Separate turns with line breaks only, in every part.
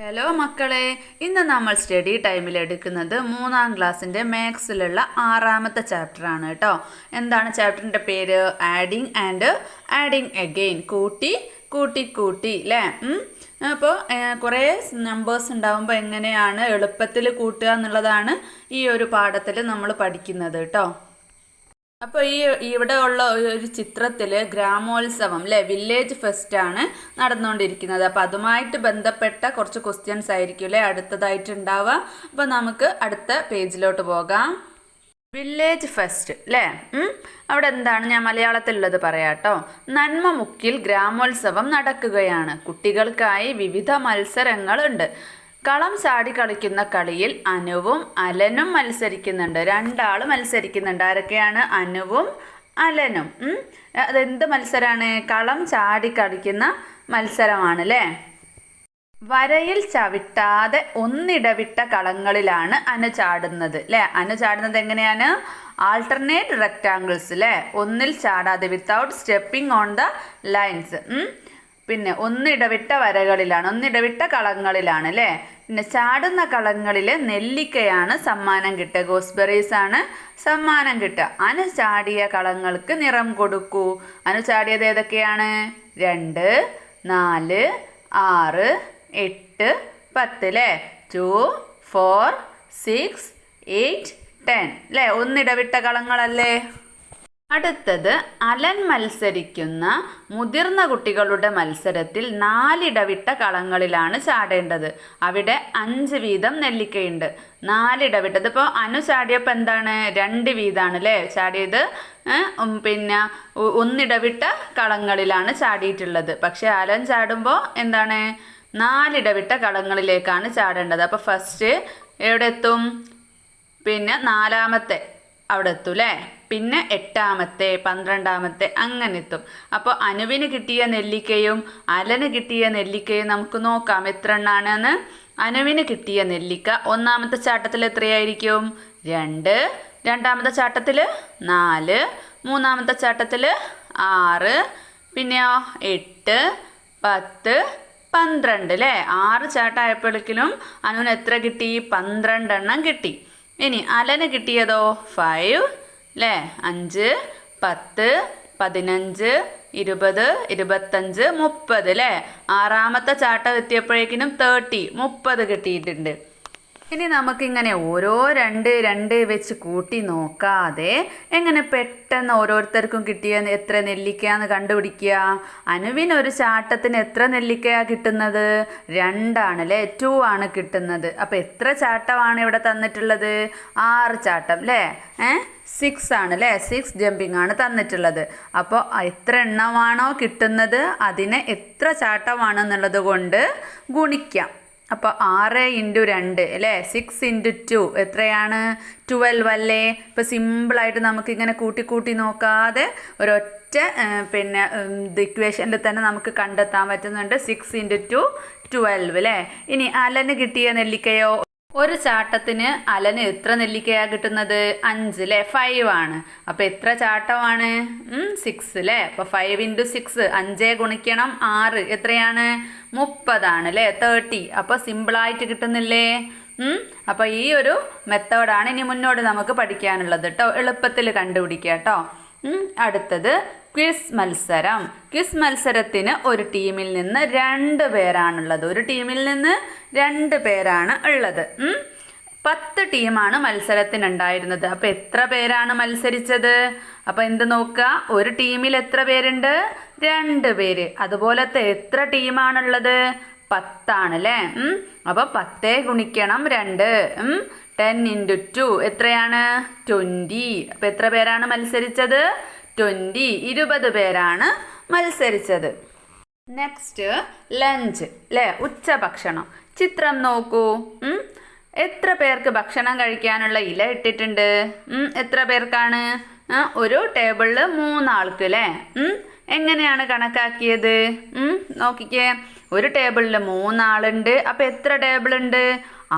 Hello മക്കളെ, ഇന്ന് നമ്മൾ സ്റ്റഡി ടൈമിൽ എടുക്കുന്നത് 3ാം ക്ലാസ്സിൻ്റെ മാത്സിലുള്ള 6ാമത്തെ ചാപ്റ്ററാണ് കേട്ടോ. എന്താണ് ചാപ്റ്ററിൻ്റെ പേര്? Adding and adding again. കൂട്ടി കൂട്ടി കൂട്ടി അല്ലേ. അപ്പോൾ കുറേ നമ്പേഴ്സ് ഉണ്ടാകുമ്പോൾ എങ്ങനെയാണ് എളുപ്പത്തിൽ കൂട്ടുക എന്നുള്ളതാണ് ഈ ഒരു പാഠത്തിൽ നമ്മൾ പഠിക്കുന്നത് കേട്ടോ. അപ്പോൾ ഇവിടെ ഉള്ള ഒരു ചിത്രത്തിൽ ഗ്രാമോത്സവം അല്ലേ, വില്ലേജ് ഫെസ്റ്റ് ആണ് നടന്നുകൊണ്ടിരിക്കുന്നത്. അപ്പോൾ അതുമായിട്ട് ബന്ധപ്പെട്ട കുറച്ച് ക്വസ്റ്റ്യൻസ് ആയിരിക്കും അല്ലേ അടുത്തതായിട്ട് ഉണ്ടാവുക. അപ്പോൾ നമുക്ക് അടുത്ത പേജിലോട്ട് പോകാം. വില്ലേജ് ഫെസ്റ്റ് അല്ലേ, അവിടെ എന്താണ് ഞാൻ മലയാളത്തിലുള്ളത് പറയാട്ടോ. നന്മമുക്കിൽ ഗ്രാമോത്സവം നടക്കുകയാണ്. കുട്ടികൾക്കായി വിവിധ മത്സരങ്ങളുണ്ട്. കളം ചാടി കളിക്കുന്ന കളിയിൽ അനുവും അലനും മത്സരിക്കുന്നുണ്ട്. 2 ആൾ മത്സരിക്കുന്നുണ്ട്. ആരൊക്കെയാണ്? അനുവും അലനും. അതെന്ത് മത്സരമാണ്? കളം ചാടി കളിക്കുന്ന മത്സരമാണ് അല്ലേ. വരയിൽ ചവിട്ടാതെ ഒന്നിടവിട്ട കളങ്ങളിലാണ് അനു ചാടുന്നത് അല്ലേ. അനു ചാടുന്നത് എങ്ങനെയാണ്? ആൾട്ടർനേറ്റ് റെക്റ്റാങ്കിൾസ് അല്ലേ, ഒന്നിൽ ചാടാതെ, without stepping on the lines. പിന്നെ ഒന്നിടവിട്ട വരകളിലാണ്, ഒന്നിടവിട്ട കളങ്ങളിലാണ് അല്ലേ. പിന്നെ ചാടുന്ന കളങ്ങളിൽ നെല്ലിക്കയാണ് സമ്മാനം കിട്ടുക, ഗോസ്ബെറീസ് ആണ് സമ്മാനം കിട്ടുക. അനു ചാടിയ കളങ്ങൾക്ക് നിറം കൊടുക്കൂ. അനു ചാടിയത് ഏതൊക്കെയാണ്? 2, 4, 6, 8, 10 അല്ലേ. 2, 4, 6, 8, 10 അല്ലേ, ഒന്നിടവിട്ട കളങ്ങളല്ലേ. അടുത്തത് അലൻ മത്സരിക്കുന്ന മുതിർന്ന കുട്ടികളുടെ മത്സരത്തിൽ 4 ഇടവിട്ട കളങ്ങളിലാണ് ചാടേണ്ടത്. അവിടെ 5 വീതം നെല്ലിക്കയുണ്ട്. 4 ഇടവിട്ടത്. ഇപ്പോൾ അനു ചാടിയപ്പോൾ എന്താണ്? 2 വീതമാണ് അല്ലേ ചാടിയത്. പിന്നെ 1 ഇടവിട്ട കളങ്ങളിലാണ് ചാടിയിട്ടുള്ളത്. പക്ഷെ അലൻ ചാടുമ്പോൾ എന്താണ്? 4 ഇടവിട്ട കളങ്ങളിലേക്കാണ് ചാടേണ്ടത്. അപ്പോൾ ഫസ്റ്റ് എവിടെ എത്തും? പിന്നെ 4ാമത്തെ അവിടെ എത്തും അല്ലേ. പിന്നെ 8ാമത്തെ, 12ാമത്തെ അങ്ങനെ എത്തും. അപ്പോൾ അനുവിന് കിട്ടിയ നെല്ലിക്കയും അലന് കിട്ടിയ നെല്ലിക്കയും നമുക്ക് നോക്കാം എത്ര എണ്ണാണെന്ന്. അനുവിന് കിട്ടിയ നെല്ലിക്ക 1ാമത്തെ ചാട്ടത്തിൽ എത്രയായിരിക്കും? 2, 2ാമത്തെ ചാട്ടത്തിൽ 4, 3ാമത്തെ ചാട്ടത്തിൽ 6, പിന്നെയോ 8, 10, 12 അല്ലേ. 6 ചാട്ടമായപ്പോഴേക്കിനും അനുവിന് എത്ര കിട്ടി? 12 എണ്ണം കിട്ടി. ഇനി അലന് കിട്ടിയതോ 5 അല്ലേ, 5, 10, 15, 20, 25, 30 അല്ലേ. 6ാമത്തെ ചാട്ടം എത്തിയപ്പോഴേക്കിനും 30 കിട്ടിയിട്ടുണ്ട്. ഇനി നമുക്കിങ്ങനെ ഓരോ 2 വെച്ച് കൂട്ടി നോക്കാതെ എങ്ങനെ പെട്ടെന്ന് ഓരോരുത്തർക്കും കിട്ടിയ എത്ര നെല്ലിക്കയാന്ന് കണ്ടുപിടിക്കുക. അനുവിന് ഒരു ചാട്ടത്തിന് എത്ര നെല്ലിക്കയാണ് കിട്ടുന്നത്? 2 ആണ് 2 ആണ് കിട്ടുന്നത്. അപ്പോൾ എത്ര ചാട്ടമാണ് ഇവിടെ തന്നിട്ടുള്ളത്? 6 ചാട്ടം അല്ലേ. 6 ആണ് അല്ലേ, 6 ജമ്പിങ് ആണ് തന്നിട്ടുള്ളത്. അപ്പോൾ എത്ര എണ്ണമാണോ കിട്ടുന്നത് അതിനെ എത്ര ചാട്ടമാണെന്നുള്ളത് കൊണ്ട് ഗുണിക്കാം. അപ്പോൾ 6 × 2 അല്ലേ, 6 × 2 എത്രയാണ്? 12 അല്ലേ. ഇപ്പോൾ സിമ്പിളായിട്ട് നമുക്കിങ്ങനെ കൂട്ടി നോക്കാതെ ഒരൊറ്റ പിന്നെ ഇക്വേഷനിൽ തന്നെ നമുക്ക് കണ്ടെത്താൻ പറ്റുന്നുണ്ട്. 6 × 2 12 അല്ലേ. ഇനി അലന് കിട്ടിയ നെല്ലിക്കയോ? ഒരു ചാട്ടത്തിന് അലന് എത്ര നെല്ലിക്കയാണ് കിട്ടുന്നത്? 5 അല്ലേ, 5 ആണ്. അപ്പോൾ എത്ര ചാട്ടമാണ്? 6 അല്ലേ. അപ്പോൾ 5 × 6, 5 ഗുണിക്കണം 6 എത്രയാണ്? 30 ആണ് അല്ലേ, 30. അപ്പോൾ സിമ്പിളായിട്ട് കിട്ടുന്നില്ലേ. അപ്പോൾ ഈ ഒരു മെത്തേഡാണ് ഇനി മുന്നോട്ട് നമുക്ക് പഠിക്കാനുള്ളത് കേട്ടോ. എളുപ്പത്തിൽ കണ്ടുപിടിക്കുക കേട്ടോ. അടുത്തത് ക്വിസ് മത്സരം. ക്വിസ് മത്സരത്തിന് ഒരു ടീമിൽ നിന്ന് 2 പേരാണുള്ളത്. ഒരു ടീമിൽ നിന്ന് 2 പേരാണ് ഉള്ളത്. 10 ടീമാണ് മത്സരത്തിനുണ്ടായിരുന്നത്. അപ്പോൾ എത്ര പേരാണ് മത്സരിച്ചത്? അപ്പോൾ എന്ത് നോക്കുക, ഒരു ടീമിൽ എത്ര പേരുണ്ട്? 2 പേര്. അതുപോലത്തെ എത്ര ടീമാണുള്ളത്? 10 ആണ് അല്ലേ. അപ്പോൾ 10 ഗുണിക്കണം 2, 10 × 2 എത്രയാണ്? 20. അപ്പോൾ എത്ര പേരാണ് മത്സരിച്ചത്? 20, 20 പേരാണ് മത്സരിച്ചത്. നെക്സ്റ്റ് ലഞ്ച് അല്ലേ, ഉച്ചഭക്ഷണം. ചിത്രം നോക്കൂ. എത്ര പേർക്ക് ഭക്ഷണം കഴിക്കാനുള്ള ഇല ഇട്ടിട്ടുണ്ട്? എത്ര പേർക്കാണ്? ഒരു ടേബിളിൽ 3 ആൾക്ക് അല്ലേ. എങ്ങനെയാണ് കണക്കാക്കിയത്? നോക്കിക്കേ, ഒരു ടേബിളിൽ 3 ആളുണ്ട്. അപ്പോൾ എത്ര ടേബിൾ ഉണ്ട്?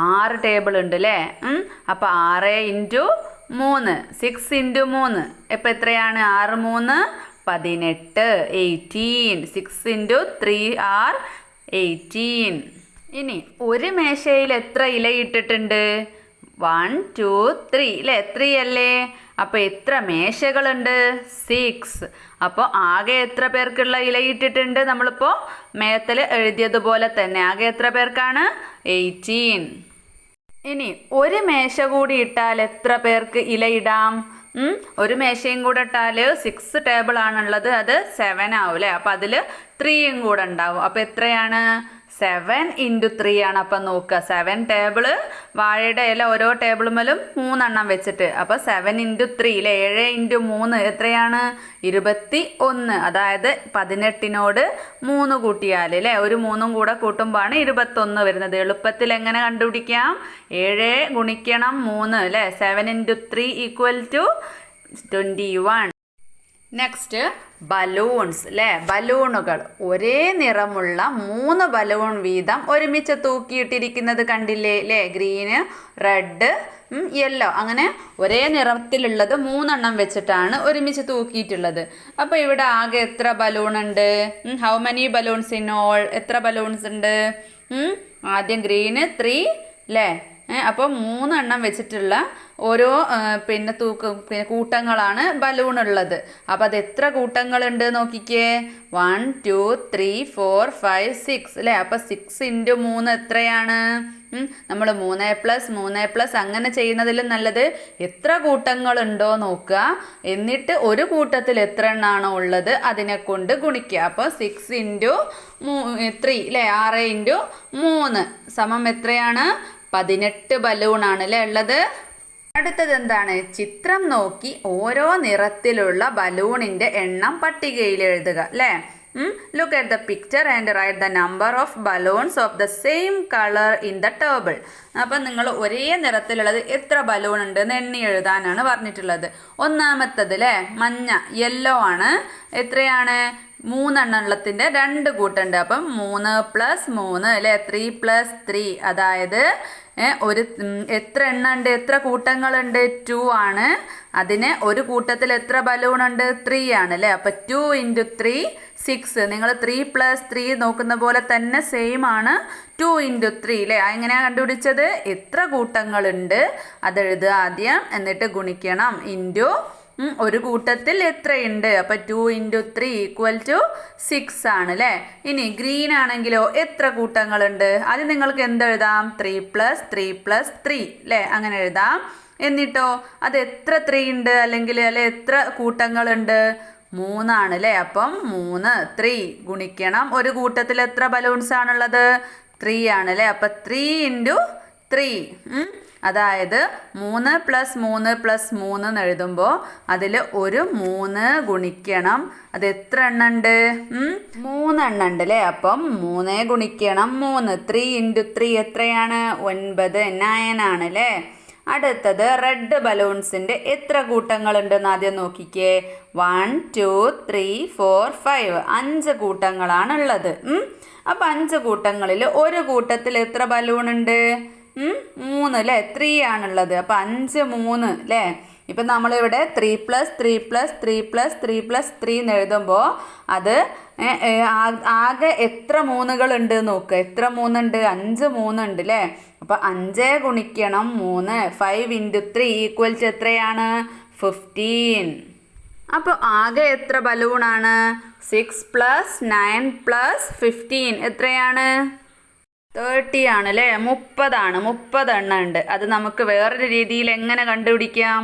6 ടേബിൾ ഉണ്ട് അല്ലേ. അപ്പോൾ 6 × 3, 6 × 3 ഇപ്പോൾ എത്രയാണ്? 6 × 3 18, 18. 6 × 3 are 18. ഇനി ഒരു മേശയിൽ എത്ര ഇലയിട്ടിട്ടുണ്ട്? 1 2 3 അല്ലേ? 3 അല്ലേ? അപ്പോൾ എത്ര മേശകളുണ്ട്? 6. അപ്പോൾ ആകെ എത്ര പേർക്കുള്ള ഇലയിട്ടിട്ടുണ്ട്? നമ്മളിപ്പോൾ മേത്തിൽ എഴുതിയതുപോലെ തന്നെ ആകെ എത്ര പേർക്കാണ്? 18. ഇനി ഒരു മേശ കൂടി ഇട്ടാൽ എത്ര പേർക്ക് ഇലയിടാം? ഒരു മേശയും കൂടെ ഇട്ടാൽ 6 ടേബിൾ ആണുള്ളത്, അത് 7 ആവും അല്ലേ? അപ്പം അതിൽ 3യും കൂടെ ഉണ്ടാവും. അപ്പം എത്രയാണ്? 7 × 3 ആണ്. അപ്പം നോക്കുക, 7 ടേബിള് വാഴയുടെ ഇല ഓരോ ടേബിളുമേലും 3 വെച്ചിട്ട്. അപ്പോൾ 7 × 3 അല്ലേ? 7 × 3 എത്രയാണ്? 21. അതായത് 18നോട് 3 കൂട്ടിയാൽ അല്ലേ? ഒരു 3ഉം കൂടെ കൂട്ടുമ്പോഴാണ് 21 വരുന്നത്. എളുപ്പത്തിൽ എങ്ങനെ കണ്ടുപിടിക്കാം? 7 ഗുണിക്കണം 3 അല്ലേ? 7 × 3 = 21. നെക്സ്റ്റ് ബലൂൺസ് അല്ലേ? ബലൂണുകൾ. ഒരേ നിറമുള്ള 3 ബലൂൺ വീതം ഒരുമിച്ച് തൂക്കിയിട്ടിരിക്കുന്നത് കണ്ടില്ലേ അല്ലേ? ഗ്രീന്, റെഡ്, യെല്ലോ, അങ്ങനെ ഒരേ നിറത്തിലുള്ളത് 3 വെച്ചിട്ടാണ് ഒരുമിച്ച് തൂക്കിയിട്ടുള്ളത്. അപ്പോൾ ഇവിടെ ആകെ എത്ര ബലൂൺ ഉണ്ട്? How many balloons in all? എത്ര ബലൂൺസ് ഉണ്ട്? ആദ്യം ഗ്രീന് 3 അല്ലേ? അപ്പോൾ 3 വെച്ചിട്ടുള്ള ഓരോ പിന്നെ കൂട്ടങ്ങളാണ് ബലൂൺ ഉള്ളത്. അപ്പോൾ അത് എത്ര കൂട്ടങ്ങളുണ്ട് നോക്കിക്കേ? 1 2 3 4 5 6 അല്ലേ? അപ്പോൾ 6 × 3 എത്രയാണ്? നമ്മൾ 3+3+ അങ്ങനെ ചെയ്യുന്നതിലും നല്ലത് എത്ര കൂട്ടങ്ങളുണ്ടോ നോക്കുക, എന്നിട്ട് ഒരു കൂട്ടത്തിൽ എത്ര എണ്ണാണോ ഉള്ളത് അതിനെ കൊണ്ട് ഗുണിക്കുക. അപ്പോൾ 6 × 3 അല്ലേ? 6 × 3 സമം എത്രയാണ്? 18 ബലൂണാണ് അല്ലേ ഉള്ളത്. അടുത്തത് എന്താണ്? ചിത്രം നോക്കി ഓരോ നിറത്തിലുള്ള ബലൂണിൻ്റെ എണ്ണം പട്ടികയിൽ എഴുതുക അല്ലേ? Look at the picture and write the number of balloons of the same color in the table. അപ്പം നിങ്ങൾ ഒരേ നിറത്തിലുള്ളത് എത്ര ബലൂൺ ഉണ്ട് എന്ന് എണ്ണി എഴുതാനാണ് പറഞ്ഞിട്ടുള്ളത്. ഒന്നാമത്തത് അല്ലേ? മഞ്ഞ, യെല്ലോ ആണ്. എത്രയാണ്? 3 ഉള്ളതിൻ്റെ 2 കൂട്ടുണ്ട്. അപ്പം 3 + 3 അല്ലേ? 3 + 3 അതായത് എത്ര എണ്ണം ഉണ്ട്? എത്ര കൂട്ടങ്ങളുണ്ട്? 2 ആണ്. അതിന് ഒരു കൂട്ടത്തിൽ എത്ര ബലൂൺ ഉണ്ട്? 3 ആണ് അല്ലേ? അപ്പം 2 × 3 6. നിങ്ങൾ 3 + 3 നോക്കുന്ന പോലെ തന്നെ സെയിം ആണ് 2 × 3 അല്ലേ? എങ്ങനെയാണ് കണ്ടുപിടിച്ചത്? എത്ര കൂട്ടങ്ങളുണ്ട് അതെഴുതുക ആദ്യം, എന്നിട്ട് ഗുണിക്കണം ഇൻറ്റു ഒരു കൂട്ടത്തിൽ എത്രയുണ്ട്. അപ്പം 2 × 3 = 6 ആണ് അല്ലേ? ഇനി ഗ്രീൻ ആണെങ്കിലോ എത്ര കൂട്ടങ്ങളുണ്ട്? അത് നിങ്ങൾക്ക് എന്തെഴുതാം? 3 + 3 + 3 അല്ലേ? അങ്ങനെ എഴുതാം. എന്നിട്ടോ അത് എത്ര 3 ഉണ്ട് അല്ലെങ്കിൽ എത്ര കൂട്ടങ്ങളുണ്ട്? 3 ആണ് അല്ലേ? അപ്പം 3 3 ഗുണിക്കണം ഒരു കൂട്ടത്തിൽ എത്ര ബലൂൺസ് ആണുള്ളത്? 3 ആണ് അല്ലേ? അപ്പം 3 × 3 അതായത് 3 + 3 + 3 എന്ന് എഴുതുമ്പോൾ അതിൽ ഒരു 3 ഗുണിക്കണം. അത് എത്ര എണ്ണം ഉണ്ട്? 3 എണ്ണം ഉണ്ട് അല്ലേ? അപ്പം 3 ഗുണിക്കണം 3. 3 × 3 എത്രയാണ്? 9 9 ആണ് അല്ലേ? അടുത്തത് റെഡ് ബലൂൺസിൻ്റെ എത്ര കൂട്ടങ്ങളുണ്ടെന്ന് ആദ്യം നോക്കിക്കേ. 1 2 3 4 5 5 കൂട്ടങ്ങളാണ് ഉള്ളത്. അപ്പം 5 കൂട്ടങ്ങളിൽ ഒരു കൂട്ടത്തിൽ എത്ര ബലൂൺ ഉണ്ട്? 3 അല്ലേ? 3 ആണുള്ളത്. അപ്പം 5 3 അല്ലേ? ഇപ്പം നമ്മളിവിടെ 3 + 3 + 3 + 3 + 3 എന്ന് എഴുതുമ്പോൾ അത് ആകെ എത്ര 3കളുണ്ട് നോക്കുക. എത്ര 3 ഉണ്ട്? 5 3 ഉണ്ട് അല്ലേ? അപ്പം 5 ഗുണിക്കണം 3 5 × 3 = എത്രയാണ്? 15. അപ്പോൾ ആകെ എത്ര ബലൂണാണ്? 6 + 9 + 15 എത്രയാണ്? 30 ആണ് അല്ലേ? 30 ആണ്. 30 എണ്ണം ഉണ്ട്. അത് നമുക്ക് വേറൊരു രീതിയിൽ എങ്ങനെ കണ്ടുപിടിക്കാം?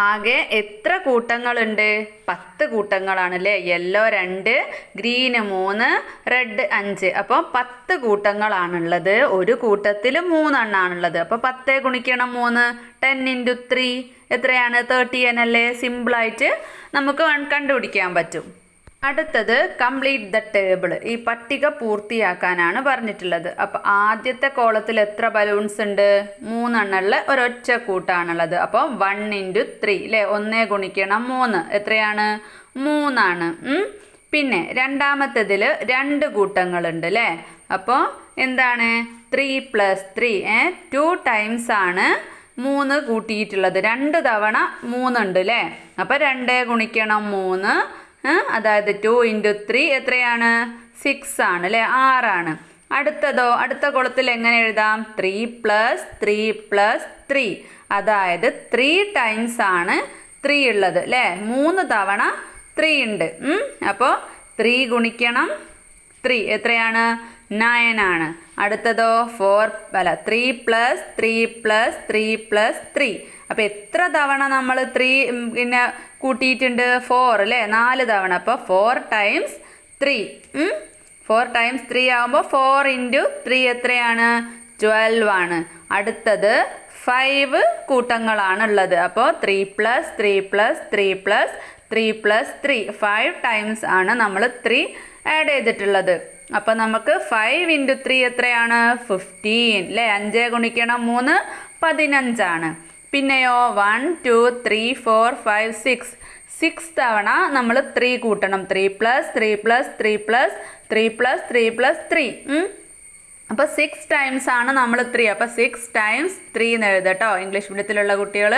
ആകെ എത്ര കൂട്ടങ്ങളുണ്ട്? 10 കൂട്ടങ്ങളാണ് അല്ലേ? Yellow 2, green 3, red 5. അപ്പോൾ 10 കൂട്ടങ്ങളാണുള്ളത്. ഒരു കൂട്ടത്തിൽ 3 എണ്ണാണുള്ളത്. അപ്പോൾ 10 ഗുണിക്കണം 3 10 × 3 എത്രയാണ്? 30 അല്ലേ? സിമ്പിളായിട്ട് നമുക്ക് കണ്ടുപിടിക്കാൻ പറ്റും. അടുത്തത് കംപ്ലീറ്റ് ദ ടേബിൾ. ഈ പട്ടിക പൂർത്തിയാക്കാനാണ് പറഞ്ഞിട്ടുള്ളത്. അപ്പോൾ ആദ്യത്തെ കോളത്തിൽ എത്ര ബലൂൺസ് ഉണ്ട്? 3 എണ്ണമുള്ള ഒരൊറ്റ കൂട്ടാണുള്ളത്. അപ്പോൾ 1 × 3 അല്ലേ? 1 ഗുണിക്കണം 3 എത്രയാണ്? 3 ആണ്. പിന്നെ രണ്ടാമത്തേതിൽ 2 കൂട്ടങ്ങളുണ്ട് അല്ലേ? അപ്പോൾ എന്താണ്? 3 + 3 2 ടൈംസ് ആണ് 3 കൂട്ടിയിട്ടുള്ളത്. 2 തവണ 3 ഉണ്ട് അല്ലേ? അപ്പോൾ 2 ഗുണിക്കണം 3 അതായത് 2 × 3 എത്രയാണ്? 6 ആണ് അല്ലേ? 6 ആണ്. അടുത്തതോ, അടുത്ത കൊളത്തിൽ എങ്ങനെ എഴുതാം? 3 + 3 + 3, അതായത് 3 ടൈംസ് ആണ് 3 ഉള്ളത് അല്ലേ? 3 തവണ 3 ഉണ്ട്. അപ്പോൾ 3 ഗുണിക്കണം 3 എത്രയാണ്? 9 ആണ്. അടുത്തതോ 3 + 3 + 3 + 3. അപ്പോൾ എത്ര തവണ നമ്മൾ 3 പിന്നെ കൂട്ടിയിട്ടുണ്ട്? 4 അല്ലേ? 4 തവണ. അപ്പോൾ 4 ടൈംസ് 3. 4 ടൈംസ് 3 ആകുമ്പോൾ 4 × 3 എത്രയാണ്? 12 ആണ്. അടുത്തത് 5 കൂട്ടങ്ങളാണുള്ളത്. അപ്പോൾ 3 + 3 + 3 + 3 + 3 5 ടൈംസ് ആണ് നമ്മൾ 3 ആഡ് ചെയ്തിട്ടുള്ളത്. അപ്പോൾ നമുക്ക് 5 × 3 എത്രയാണ്? 15 അല്ലേ? 5 ഗുണിക്കണം 3 15 ആണ്. പിന്നെയോ 1 2 3 4 5 6 തവണ നമ്മൾ 3 കൂട്ടണം. 3 + 3 + 3 + 3 + 3 + 3. അപ്പോൾ 6 ടൈംസ് ആണ് നമ്മൾ 3. അപ്പോൾ 6 ടൈംസ് 3 എന്ന് എഴുതട്ടോ ഇംഗ്ലീഷ് മീഡിയത്തിലുള്ള കുട്ടികൾ.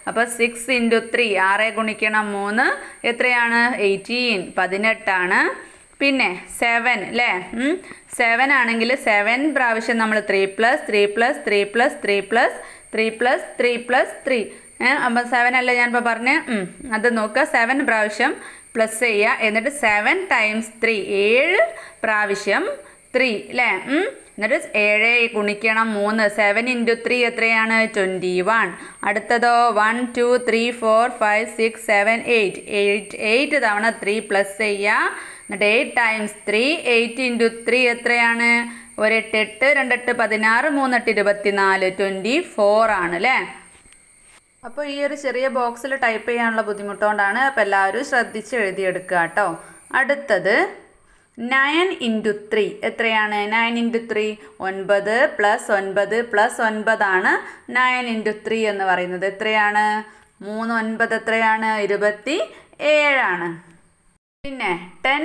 അപ്പോൾ 6 × 3 6 ഗുണിക്കണം 3 എത്രയാണ്? 18 18 ആണ്. പിന്നെ 7 അല്ലേ? 7 ആണെങ്കിൽ 7 പ്രാവശ്യം നമ്മൾ 3 + 3 + 3 + 3 + 3 + 3 + 3. അപ്പം 7 അല്ലേ ഞാനിപ്പോൾ പറഞ്ഞ്? അത് നോക്കുക. 7 പ്രാവശ്യം പ്ലസ് ചെയ്യുക. എന്നിട്ട് 7 ടൈംസ് 3 7 പ്രാവശ്യം 3 അല്ലേ? എന്നിട്ട് 7 ഗുണിക്കണം 3 7 × 3 എത്രയാണ്? 21. അടുത്തതോ 1 2 3 4 5 6 7 8 തവണ 3 പ്ലസ് ചെയ്യുക. എന്നിട്ട് 8 ടൈംസ് 3 8 × 3 എത്രയാണ്? 1 8 8 2 8 16 3 8 24 24 ആണ് അല്ലേ? അപ്പോൾ ഈ ഒരു ചെറിയ ബോക്സിൽ ടൈപ്പ് ചെയ്യാനുള്ള ബുദ്ധിമുട്ടുകൊണ്ടാണ്. അപ്പോൾ എല്ലാവരും ശ്രദ്ധിച്ച് എഴുതിയെടുക്കുക കേട്ടോ. അടുത്തത് 9 × 3 എത്രയാണ്? 9 × 3 9 + 9 + 9 ആണ് 9 × 3 എന്ന് പറയുന്നത്. എത്രയാണ്? 3 9 എത്രയാണ്? 27 ആണ്. പിന്നെ 10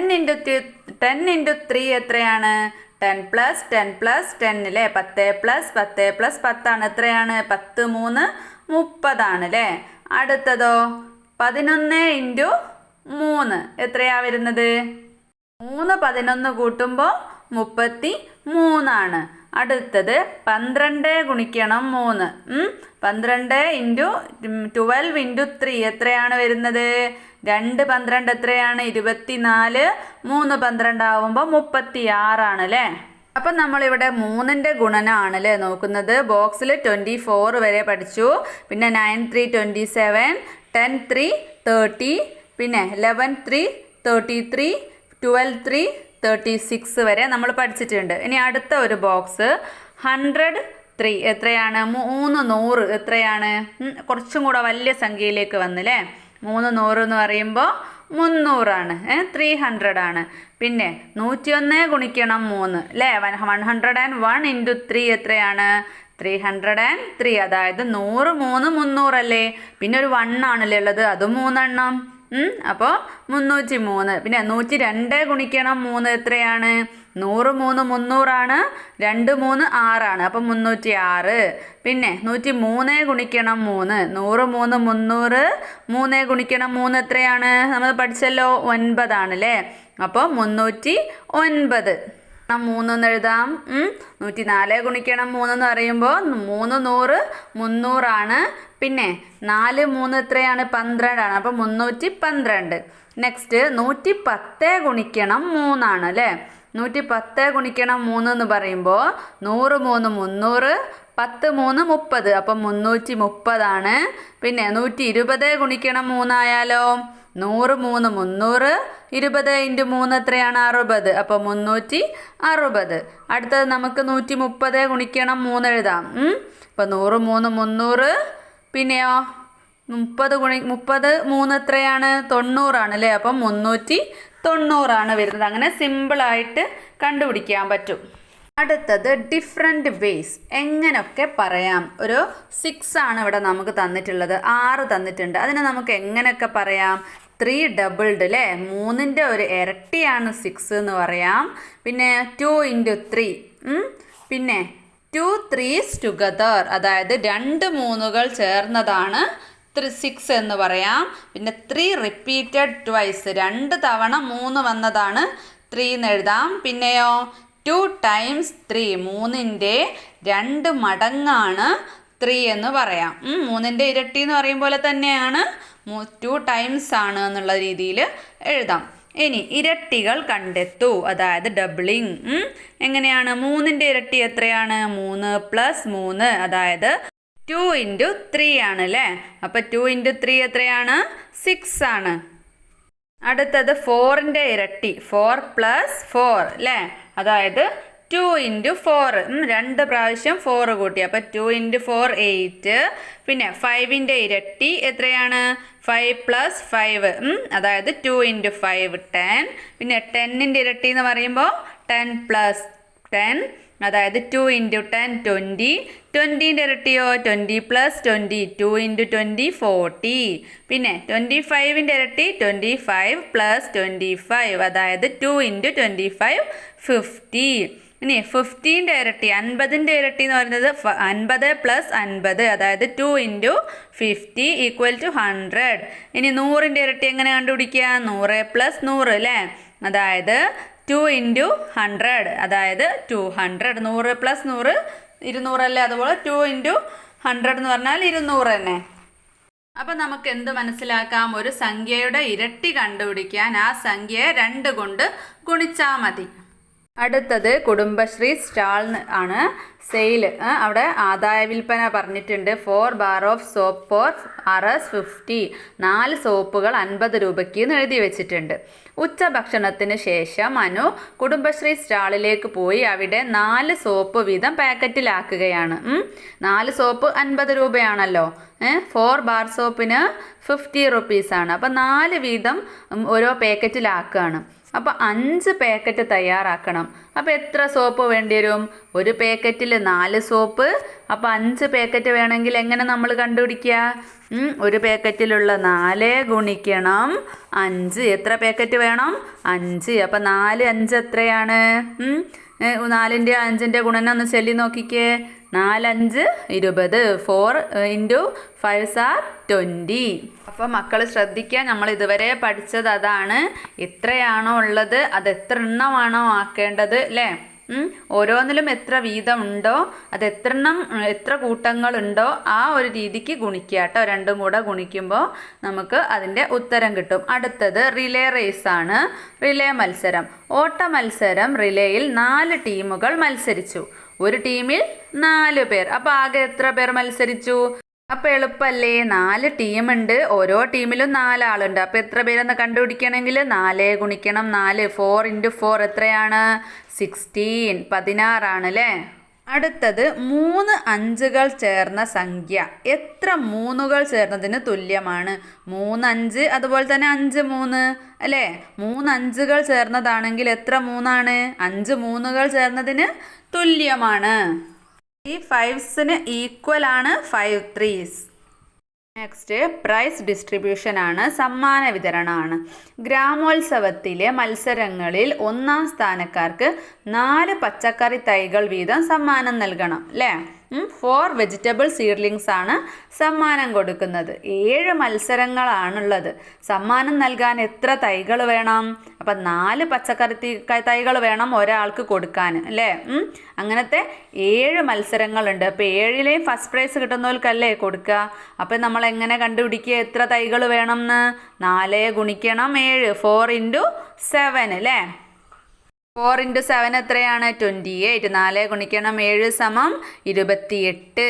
× 3 എത്രയാണ്? 10 + 10 + 10 അല്ലേ? 10 + 10 + 10 ആണ്. എത്രയാണ്? 10 3 30 ആണ് അല്ലേ? അടുത്തതോ 11 × 3 എത്രയാ വരുന്നത്? 3 11 കൂട്ടുമ്പോൾ 33 ആണ്. അടുത്തത് 12 ഗുണിക്കണം 3 12 × 12 × 3 എത്രയാണ് വരുന്നത്? 2 12 എത്രയാണ്? 24 3 12 ആവുമ്പോൾ 36 ആണ് അല്ലേ? അപ്പം നമ്മളിവിടെ 3ൻ്റെ ഗുണനമാണ് അല്ലേ നോക്കുന്നത്. ബോക്സിൽ 24 വരെ പഠിച്ചു. പിന്നെ 9 3 27 10 3 30 പിന്നെ 11 3 33 12 3 36 വരെ നമ്മൾ പഠിച്ചിട്ടുണ്ട്. ഇനി അടുത്ത ഒരു ബോക്സ് 103 എത്രയാണ്? 300 എത്രയാണ്? കുറച്ചും കൂടെ വലിയ സംഖ്യയിലേക്ക് വന്നില്ലേ? 300 എന്ന് പറയുമ്പോൾ 300 ആണ്. 300 ആണ്. പിന്നെ 101 ഗുണിക്കണം 3 അല്ലേ? 101 × 3 എത്രയാണ്? 303. അതായത് 100 3 300 അല്ലേ? പിന്നെ ഒരു 1 ആണല്ലേ ഉള്ളത്, അതും 3 എണ്ണം. അപ്പോൾ 303. പിന്നെ 102 ഗുണിക്കണം 3 എത്രയാണ്? 100 3 300 ആണ്. 2 3 6 ആണ്. അപ്പം 306. പിന്നെ 103 ഗുണിക്കണം 3 100 3 300 3 ഗുണിക്കണം 3 എത്രയാണ്? നമ്മൾ പഠിച്ചല്ലോ 9 ആണല്ലേ? അപ്പോൾ 309. 3 എന്ന് എഴുതാം. 104 ഗുണിക്കണം 3 എന്ന് പറയുമ്പോൾ 3 100 300 ആണ്. പിന്നെ 4 3 എത്രയാണ്? 12 ആണ്. അപ്പോൾ 312. നെക്സ്റ്റ് 110 ഗുണിക്കണം 3 ആണ് അല്ലേ? 110 ഗുണിക്കണം 3 എന്ന് പറയുമ്പോൾ 100 3 300 10 3 30. അപ്പം 330 ആണ്. പിന്നെ 120 ഗുണിക്കണം 3 ആയാലോ? 100 3 300 20 × 3 എത്രയാണ്? 60. അപ്പോൾ 360. അടുത്തത് നമുക്ക് 130 ഗുണിക്കണം 3 എഴുതാം. അപ്പോൾ 100 3 300 പിന്നെയോ 30 3 എത്രയാണ്? 90 ആണ് അല്ലേ? അപ്പം 390 ആണ് വരുന്നത്. അങ്ങനെ സിമ്പിളായിട്ട് കണ്ടുപിടിക്കാൻ പറ്റും. അടുത്തത് ഡിഫറെൻറ്റ് വേസ് എങ്ങനെയൊക്കെ പറയാം. ഒരു 6 ആണ് ഇവിടെ നമുക്ക് തന്നിട്ടുള്ളത്, 6 തന്നിട്ടുണ്ട്. അതിനെ നമുക്ക് എങ്ങനെയൊക്കെ പറയാം? 3 ഡബിൾഡ് അല്ലേ? 3ൻ്റെ ഒരു ഇരട്ടിയാണ് 6 എന്ന് പറയാം. പിന്നെ 2 × 3 പിന്നെ 2 3s ടുഗദർ, അതായത് 2 3കൾ ചേർന്നതാണ് 6 എന്ന് പറയാം. പിന്നെ 3 റിപ്പീറ്റഡ് ട്വൈസ്, 2 തവണ 3 വന്നതാണ് 3 എന്ന് എഴുതാം. പിന്നെയോ 2 times 3 3ൻ്റെ 2 മടങ്ങാണ് 3 എന്ന് പറയാം. 3ൻ്റെ ഇരട്ടി എന്ന് പറയും പോലെ തന്നെയാണ് 2 times ആണ് എന്നുള്ള രീതിയിൽ എഴുതാം. ഇനി ഇരട്ടികൾ കണ്ടെത്തൂ, അതായത് ഡബിളിങ്. എങ്ങനെയാണ്? 3ൻ്റെ ഇരട്ടി എത്രയാണ്? 3 + 3, അതായത് 2 × 3 ആണ് അല്ലേ. അപ്പം 2 × 3 എത്രയാണ്? 6 ആണ്. അടുത്തത് 4ൻ്റെ ഇരട്ടി 4 + 4 അല്ലേ, അതായത് 2 × 4. 2 പ്രാവശ്യം 4 കൂട്ടി, അപ്പം 2 × 4 8. പിന്നെ 5ൻ്റെ ഇരട്ടി എത്രയാണ്? 5 + 5, അതായത് 2 × 5 10. പിന്നെ 10ൻ്റെ ഇരട്ടി എന്ന് പറയുമ്പോൾ 10 + 10, അതായത് 2 × 10 20. 20ൻ്റെ ഇരട്ടിയോ 20 + 20 2 × 20 40. പിന്നെ 25ൻ്റെ ഇരട്ടി 25 + 25, അതായത് 2 × 25 50. ഇനി 50ൻ്റെ ഇരട്ടി 50ൻ്റെ ഇരട്ടി എന്ന് പറയുന്നത് 50 + 50, അതായത് 2 × 50 = 100. ഇനി 100ൻ്റെ ഇരട്ടി എങ്ങനെ കണ്ടുപിടിക്കുക? 100 + 100 അല്ലേ, അതായത് 2 × 100, അതായത് 200. 100 + 100 200 അല്ലേ, അതുപോലെ 2 × 100 എന്ന് പറഞ്ഞാൽ 200 തന്നെ. അപ്പം നമുക്ക് എന്ത് മനസ്സിലാക്കാം? ഒരു സംഖ്യയുടെ ഇരട്ടി കണ്ടുപിടിക്കാൻ ആ സംഖ്യയെ 2 കൊണ്ട് ഗുണിച്ചാൽ മതി. അടുത്തത് കുടുംബശ്രീ സ്റ്റാൾ ആണ്. സെയിൽ, അവിടെ ആദായ വിൽപ്പന പറഞ്ഞിട്ടുണ്ട്. 4 bar of soap for Rs50. 4 സോപ്പുകൾ 50 രൂപയ്ക്ക് എന്ന് എഴുതി വെച്ചിട്ടുണ്ട്. ഉച്ചഭക്ഷണത്തിന് ശേഷം അനു കുടുംബശ്രീ സ്റ്റാളിലേക്ക് പോയി അവിടെ 4 സോപ്പ് വീതം പാക്കറ്റിലാക്കുകയാണ്. 4 സോപ്പ് 50 രൂപയാണല്ലോ. 4 ബാർ സോപ്പിന് 50 റുപ്പീസാണ്. അപ്പം 4 വീതം ഓരോ പാക്കറ്റിലാക്കുകയാണ്. അപ്പോൾ 5 പാക്കറ്റ് തയ്യാറാക്കണം. അപ്പോൾ എത്ര സോപ്പ് വേണ്ടി വരും? ഒരു പാക്കറ്റിൽ 4 സോപ്പ്. അപ്പോൾ 5 പാക്കറ്റ് വേണമെങ്കിൽ എങ്ങനെ നമ്മൾ കണ്ടുപിടിക്കുക? ഒരു പാക്കറ്റിലുള്ള 4 ഗുണിക്കണം 5. എത്ര പാക്കറ്റ് വേണം? 5. അപ്പോൾ 4 5 എത്രയാണ്? 4ൻ്റെ 5ൻ്റെ ഗുണനം ഒന്ന് ചൊല്ലി നോക്കിക്കേ. 4 5 20. 4 × 5 are 20. അപ്പോൾ മക്കൾ ശ്രദ്ധിക്കുക, നമ്മൾ ഇതുവരെ പഠിച്ചത് അതാണ്. എത്രയാണോ ഉള്ളത് അത് എത്ര എണ്ണമാണോ ആക്കേണ്ടത് അല്ലേ. ഓരോന്നിലും എത്ര വീതം ഉണ്ടോ, അത് എത്ര കൂട്ടങ്ങളുണ്ടോ ആ ഒരു രീതിക്ക് ഗുണിക്കുക കേട്ടോ. രണ്ടും കൂടെ ഗുണിക്കുമ്പോൾ നമുക്ക് അതിൻ്റെ ഉത്തരം കിട്ടും. അടുത്തത് റിലേ റേസ് ആണ്. റിലേ മത്സരം, ഓട്ട മത്സരം. റിലേയിൽ 4 ടീമുകൾ മത്സരിച്ചു. ഒരു ടീമിൽ 4 പേർ. അപ്പോൾ ആകെ എത്ര പേർ മത്സരിച്ചു? അപ്പോൾ എളുപ്പമല്ലേ, 4 ടീമുണ്ട്, ഓരോ ടീമിലും 4 ആളുണ്ട്. അപ്പോൾ എത്ര പേരെന്ന് കണ്ടുപിടിക്കണമെങ്കിൽ 4 ഗുണിക്കണം 4. 4 × 4 എത്രയാണ്? 16, 16 ആണ് അല്ലേ. അടുത്തത് 3 അഞ്ചുകൾ ചേർന്ന സംഖ്യ എത്ര 3കൾ ചേർന്നതിന് തുല്യമാണ്? 3 5, അതുപോലെ തന്നെ 5 3 അല്ലേ. 3 അഞ്ചുകൾ ചേർന്നതാണെങ്കിൽ എത്ര 3 ആണ്? 5 3കൾ ചേർന്നതിന് തുല്യമാണ്. ഈ 5s ഈക്വൽ ആണ് 5 3s. നെക്സ്റ്റ് പ്രൈസ് ഡിസ്ട്രിബ്യൂഷൻ ആണ്, സമ്മാന വിതരണമാണ്. ഗ്രാമോത്സവത്തിലെ മത്സരങ്ങളിൽ 1ാം സ്ഥാനക്കാർക്ക് 4 പച്ചക്കറി തൈകൾ വീതം സമ്മാനം നൽകണം അല്ലേ. 4 വെജിറ്റബിൾ സീഡ്ലിങ്സ് ആണ് സമ്മാനം കൊടുക്കുന്നത്. 7 മത്സരങ്ങളാണുള്ളത്. സമ്മാനം നൽകാൻ എത്ര തൈകൾ വേണം? അപ്പം 4 പച്ചക്കറി തൈകൾ വേണം ഒരാൾക്ക് കൊടുക്കാൻ അല്ലേ. അങ്ങനത്തെ 7 മത്സരങ്ങളുണ്ട്. അപ്പോൾ 7ലെയും ഫസ്റ്റ് പ്രൈസ് കിട്ടുന്നവർക്കല്ലേ കൊടുക്കുക. അപ്പം നമ്മൾ എങ്ങനെ കണ്ടുപിടിക്കുക എത്ര തൈകൾ വേണം എന്ന്? 4 ഗുണിക്കണം 7, 4 × 7 അല്ലേ. 4 × 7 എത്രയാണ്? 28. 4 ഗുണിക്കണം 7 = 28.